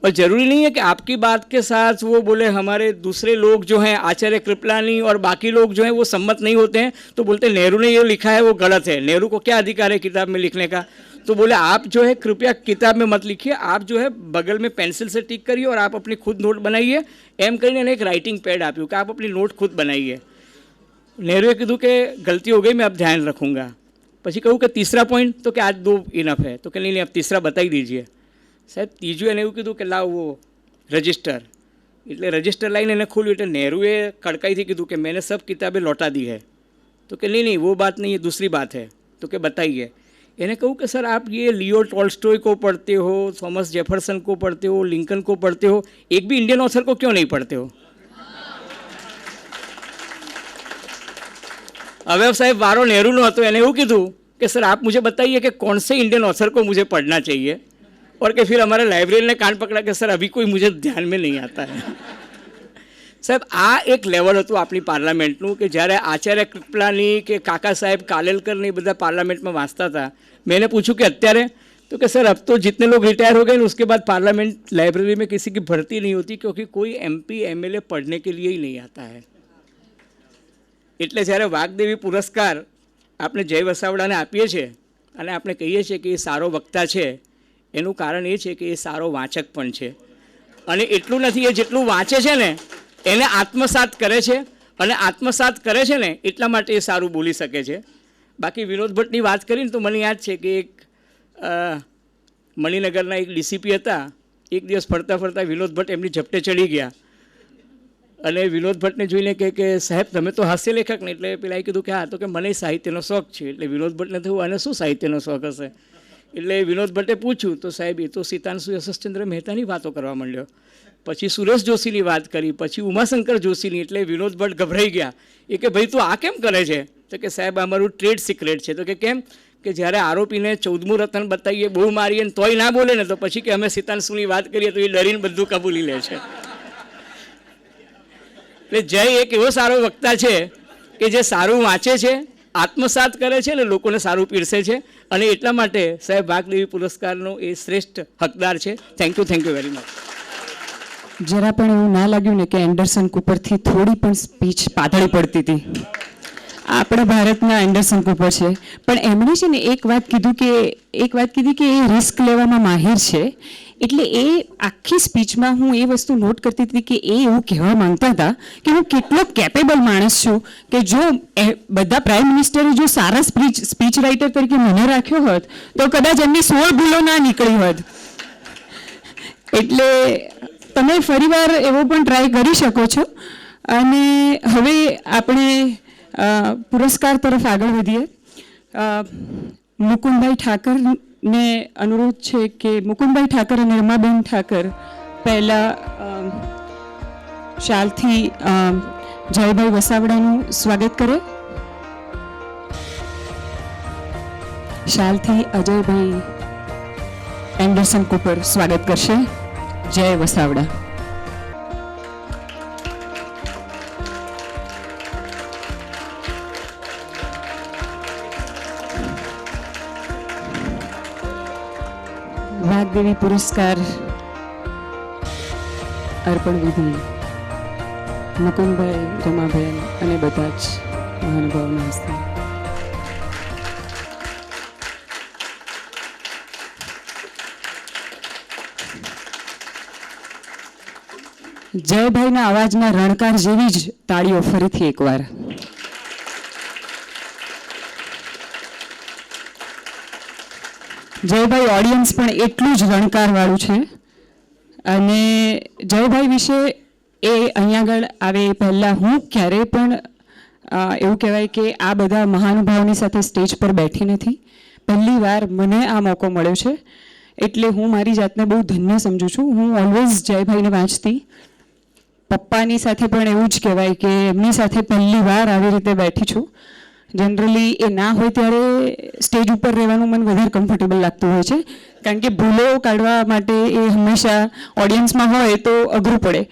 और ज़रूरी नहीं है कि आपकी बात के साथ वो बोले हमारे दूसरे लोग जो हैं आचार्य कृपलानी और बाकी लोग जो हैं वो सम्मत नहीं होते हैं. तो बोलते नेहरू ने ये लिखा है वो गलत है, नेहरू को क्या अधिकार है किताब में लिखने का. तो बोले आप जो है कृपया किताब में मत लिखिए, आप जो है बगल में पेंसिल से टिक करिए और आप अपनी खुद नोट बनाइए. एम કરીને एक राइटिंग पैड આપ્યું कि आप अपनी नोट खुद बनाइए. नेहरू કીધું કે गलती हो गई मैं अब ध्यान रखूँगा. પછી કહું કે तीसरा पॉइंट? तो कि आज 2 इनफ है. तो कि नहीं अब तीसरा बताई दीजिए. साहब तीजું એને એવું કીધું કે લાવ वो रजिस्टर. એટલે રજિસ્ટર લાઈને એને ખોલ્યું એટલે નહેરુએ કડકાઈથી કીધું કે मैंने सब किताबें लौटा दी है तो कि नहीं वो बात नहीं, ये दूसरी बात है तो कि बताइए। એને કહું કે સર आप ये लियो टॉल्स्टॉय को पढ़ते हो, थॉमस जेफरसन को पढ़ते हो, लिंकन को पढ़ते हो, एक भी इंडियन ऑथर को क्यों नहीं पढ़ते हो? હવે સાહેબ વારો નહેરુનો હતો, એને એવું કીધું कि सर आप मुझे बताइए कि कौन से इंडियन ऑथर को मुझे पढ़ना चाहिए, और कि फिर हमारे लाइब्रेरी ने कान पकड़ा कि सर अभी कोई मुझे ध्यान में नहीं आता है। સાહેબ આ એક લેવલ હતું આપણી પાર્લામેન્ટનું કે જ્યારે આચાર્ય કૃપલાની કે કાકા સાહેબ કાલેલકરની બધા પાર્લામેન્ટમાં વાંચતા હતા, मैंने पूछूं कि અત્યારે, तो कि सर अब तो जितने लोग रिटायर हो गए उसके बाद पार्लियामेंट लाइब्रेरी में किसी की भर्ती नहीं होती क्योंकि कोई MP MLA पढ़ने के लिए ही नहीं आता है। એટલે જ્યારે વાઘદેવી પુરસ્કાર આપણે જય વસાવડાને આપીએ છીએ અને આપણે કહીએ છીએ કે એ સારો વક્તા છે, એનું કારણ એ છે કે એ સારો વાંચક પણ છે, અને એટલું નથી, એ જેટલું વાંચે છે ને એને આત્મસાત કરે છે, અને આત્મસાત કરે છે ને એટલા માટે એ સારું બોલી શકે છે। બાકી વિનોદ ભટ્ટની વાત કરીને તો મને યાદ છે કે એક મણિનગરના એક DCP હતા, એક દિવસ ફરતા ફરતા વિનોદ ભટ્ટ એમની ઝપટે ચડી ગયા અને વિનોદ ભટ્ટને જોઈને કે સાહેબ તમે તો હાસ્ય લેખક ને, એટલે પેલાએ કીધું કે હા, તો કે મને સાહિત્યનો શોખ છે। એટલે વિનોદ ભટ્ટને થયું આને શું સાહિત્યનો શોખ હશે, એટલે વિનોદ ભટ્ટે પૂછ્યું તો સાહેબ એ તો સિતાંશુ યશસ્ચંદ્ર મહેતાની વાતો કરવા માંડ્યો, પછી સુરેશ જોશીની વાત કરી, પછી ઉમાશંકર જોશીની, એટલે વિનોદ ભટ્ટ ગભરાઈ ગયા। એ કે ભાઈ તું આ કેમ કરે છે, તો કે સાહેબ આ મારું ટ્રેડ સિક્રેટ છે। તો કે કેમ, કે જ્યારે આરોપીને 14મું રતન બતાવીએ, બહુ મારીએ ને તોય ના બોલે ને, તો પછી કે અમે સિતાંશુની વાત કરીએ તો એ ડરીને બધું કબૂલી લે છે। એટલે જય એક એવો સારો વક્તા છે કે જે સારું વાંચે છે, આત્મસાત કરે છે અને લોકોને સારું પીરસે છે, અને એટલા માટે સાહેબ વાઘદેવી પુરસ્કારનો એ શ્રેષ્ઠ હકદાર છે। Thank you very much. જરા પણ એવું ના લાગ્યું ને કે એન્ડરસન કૂપરથી થોડી પણ સ્પીચ પાતળી પડતી હતી। આપણા ભારતના એન્ડરસન કૂપર છે, પણ એમણે છે ને એક વાત કીધી કે એ રિસ્ક લેવામાં માહિર છે, એટલે એ આખી સ્પીચમાં હું એ વસ્તુ નોટ કરતી હતી કે એ એવું કહેવા માંગતા હતા કે હું કેટલો કેપેબલ માણસ છું કે જો બધા પ્રાઇમ મિનિસ્ટરે જો સારા સ્પીચ રાઇટર તરીકે મને રાખ્યો હોત તો કદાચ એમની 16 ભૂલો ના નીકળી હોત। એટલે તમે ફરીવાર એવો પણ ટ્રાય કરી શકો છો। અને હવે આપણે પુરસ્કાર તરફ આગળ વધીએ। મુકુંદભાઈ ઠાકરને અનુરોધ છે કે મુકુંદભાઈ ઠાકર અને રમાબેન ઠાકર પહેલાં શાલથી જયભાઈ વસાવડાનું સ્વાગત કરે। શાલથી અજયભાઈ એન્ડરસન કૂપર સ્વાગત કરશે। જય વસાવડા। વાઘદેવી પુરસ્કાર અર્પણ વિધિ મુકુંદભાઈ, રમાબેન અને બધા જ મહાનુભાવોના હસ્તે। જયભાઈના અવાજના રણકાર જેવી જ તાળીઓ ફરીથી એકવાર। જયભાઈ ઓડિયન્સ પણ એટલું જ રણકારવાળું છે, અને જયભાઈ વિશે એ અહીંયા આગળ આવે પહેલાં હું ક્યારેય પણ એવું કહેવાય કે આ બધા મહાનુભાવોની સાથે સ્ટેજ પર બેઠી નથી, પહેલી વાર મને આ મોકો મળ્યો છે, એટલે હું મારી જાતને બહુ ધન્ય સમજું છું। હું ઓલવેઝ જયભાઈને વાંચતી, પપ્પાની સાથે પણ એવું જ કહેવાય કે એમની સાથે પહેલી વાર આવી રીતે બેઠી છું। જનરલી એ ના હોય ત્યારે સ્ટેજ ઉપર રહેવાનું મને વધારે કમ્ફર્ટેબલ લાગતું હોય છે, કારણ કે ભૂલો કાઢવા માટે એ હંમેશા ઓડિયન્સમાં હોય તો અઘરું પડે।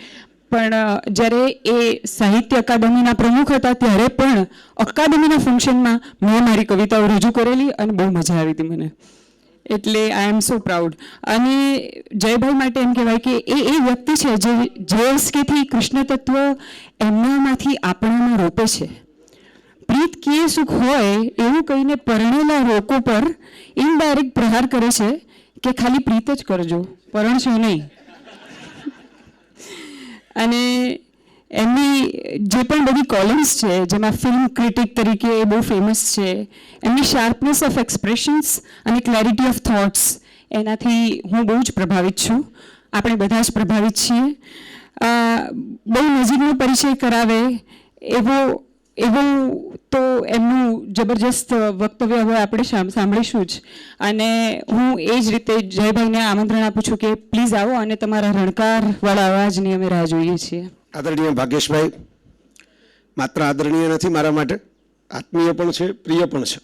પણ જ્યારે એ સાહિત્ય અકાદમીના પ્રમુખ હતા ત્યારે પણ અકાદમીના ફંક્શનમાં મેં મારી કવિતાઓ રજૂ કરેલી અને બહુ મજા આવી હતી મને, એટલે આઈ એમ સો પ્રાઉડ। અને જયભાઈ માટે એમ કહેવાય કે એ વ્યક્તિ છે જે JSKથી કૃષ્ણ તત્વ એમનામાંથી આપણામાં રોપે છે। પ્રીત કિયે સુખ હોય એવું કહીને પરણેલા લોકો પર ઇનડાયરેક્ટ પ્રહાર કરે છે કે ખાલી પ્રીત જ કરજો, પરણશો નહીં। અને એમની જે પણ બધી કોલમ્સ છે, જેમાં ફિલ્મ ક્રિટિક તરીકે એ બહુ ફેમસ છે, એમની શાર્પનેસ ઓફ એક્સપ્રેશન્સ અને ક્લેરિટી ઓફ થોટ્સ, એનાથી હું બહુ જ પ્રભાવિત છું, આપણે બધા જ પ્રભાવિત છીએ। બહુ નજીકનો પરિચય કરાવે એવું તો એમનું જબરજસ્ત વક્તવ્ય હવે આપણે સાંભળીશું જ. અને હું એ જ રીતે જયભાઈને આમંત્રણ આપું છું કે પ્લીઝ આવો અને તમારા રણકારવાળા અવાજની અમે રાહ જોઈએ છીએ. આદરણીય ભાગ્યેશભાઈ માત્ર આદરણીય નથી, મારા માટે આત્મીય પણ છે, પ્રિય પણ છે.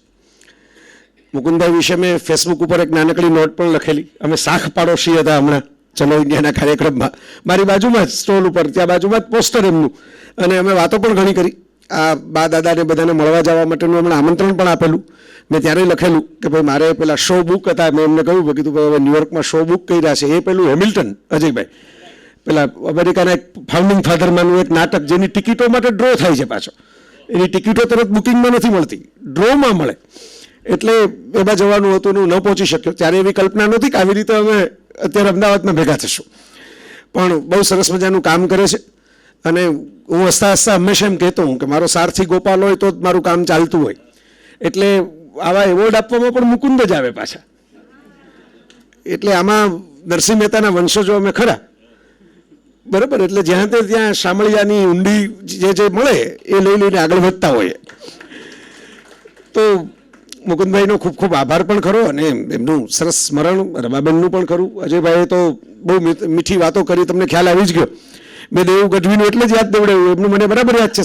મુકુંદભાઈ વિશે મેં ફેસબુક ઉપર એક નાનકડી નોટ પણ લખેલી. અમે શાખ પાડોશી હતા હમણાં ચલો ઇન્ડિયાના કાર્યક્રમમાં, મારી બાજુમાં જ સ્ટોલ ઉપર, ત્યાં બાજુમાં જ પોસ્ટર એમનું, અને અમે વાતો પણ ઘણી કરી. આ બા દાદાને બધાને મળવા જવા માટેનું હમણાં આમંત્રણ પણ આપેલું. મેં ત્યારે લખેલું કે ભાઈ મારે પેલા શો બુક હતા, મેં એમને કહ્યું કીધું ભાઈ હવે ન્યુયોર્કમાં શો બુક કર્યા છે. એ પેલું હેમિલ્ટન અજયભાઈ, પેલા અમેરિકાના એક ફાઉન્ડિંગ ફાધરમાંનું એક નાટક જેની ટિકિટો માટે ડ્રો થાય છે પાછો. એની ટિકિટો તરત બુકિંગમાં નથી મળતી, ડ્રોમાં મળે. એટલે એમાં જવાનું હતું ને હું ન પહોંચી શક્યો. ત્યારે એવી કલ્પના નહોતી કે આવી રીતે અમે અત્યારે અમદાવાદમાં ભેગા થશું. પણ બહુ સરસ મજાનું કામ કરે છે. અને હું હસતા હસતા હંમેશા એમ કહેતો હું કે મારો સારથી ગોપાલ હોય તો જ મારું કામ ચાલતું હોય. એટલે આવા એવોર્ડ આપવામાં પણ મુકુંદ જ આવે પાછા. એટલે આમાં નરસિંહ મહેતાના વંશજો અમે ખરા, બરાબર. એટલે જ્યાં તે ત્યાં શામળિયાની ઊંડી જે મળે એ લઈ લઈને આગળ વધતા હોઈએ. તો મુકુંદભાઈનો ખૂબ ખૂબ આભાર પણ ખરો, અને એમનું સરસ સ્મરણ રમાબેનનું પણ ખરું. અજયભાઈએ તો બહુ મીઠી વાતો કરી, તમને ખ્યાલ આવી જ ગયો. મેં દેવું ગઢવીનું એટલે જ યાદ દેવડાવ્યું, એમનું મને બરાબર યાદ છે.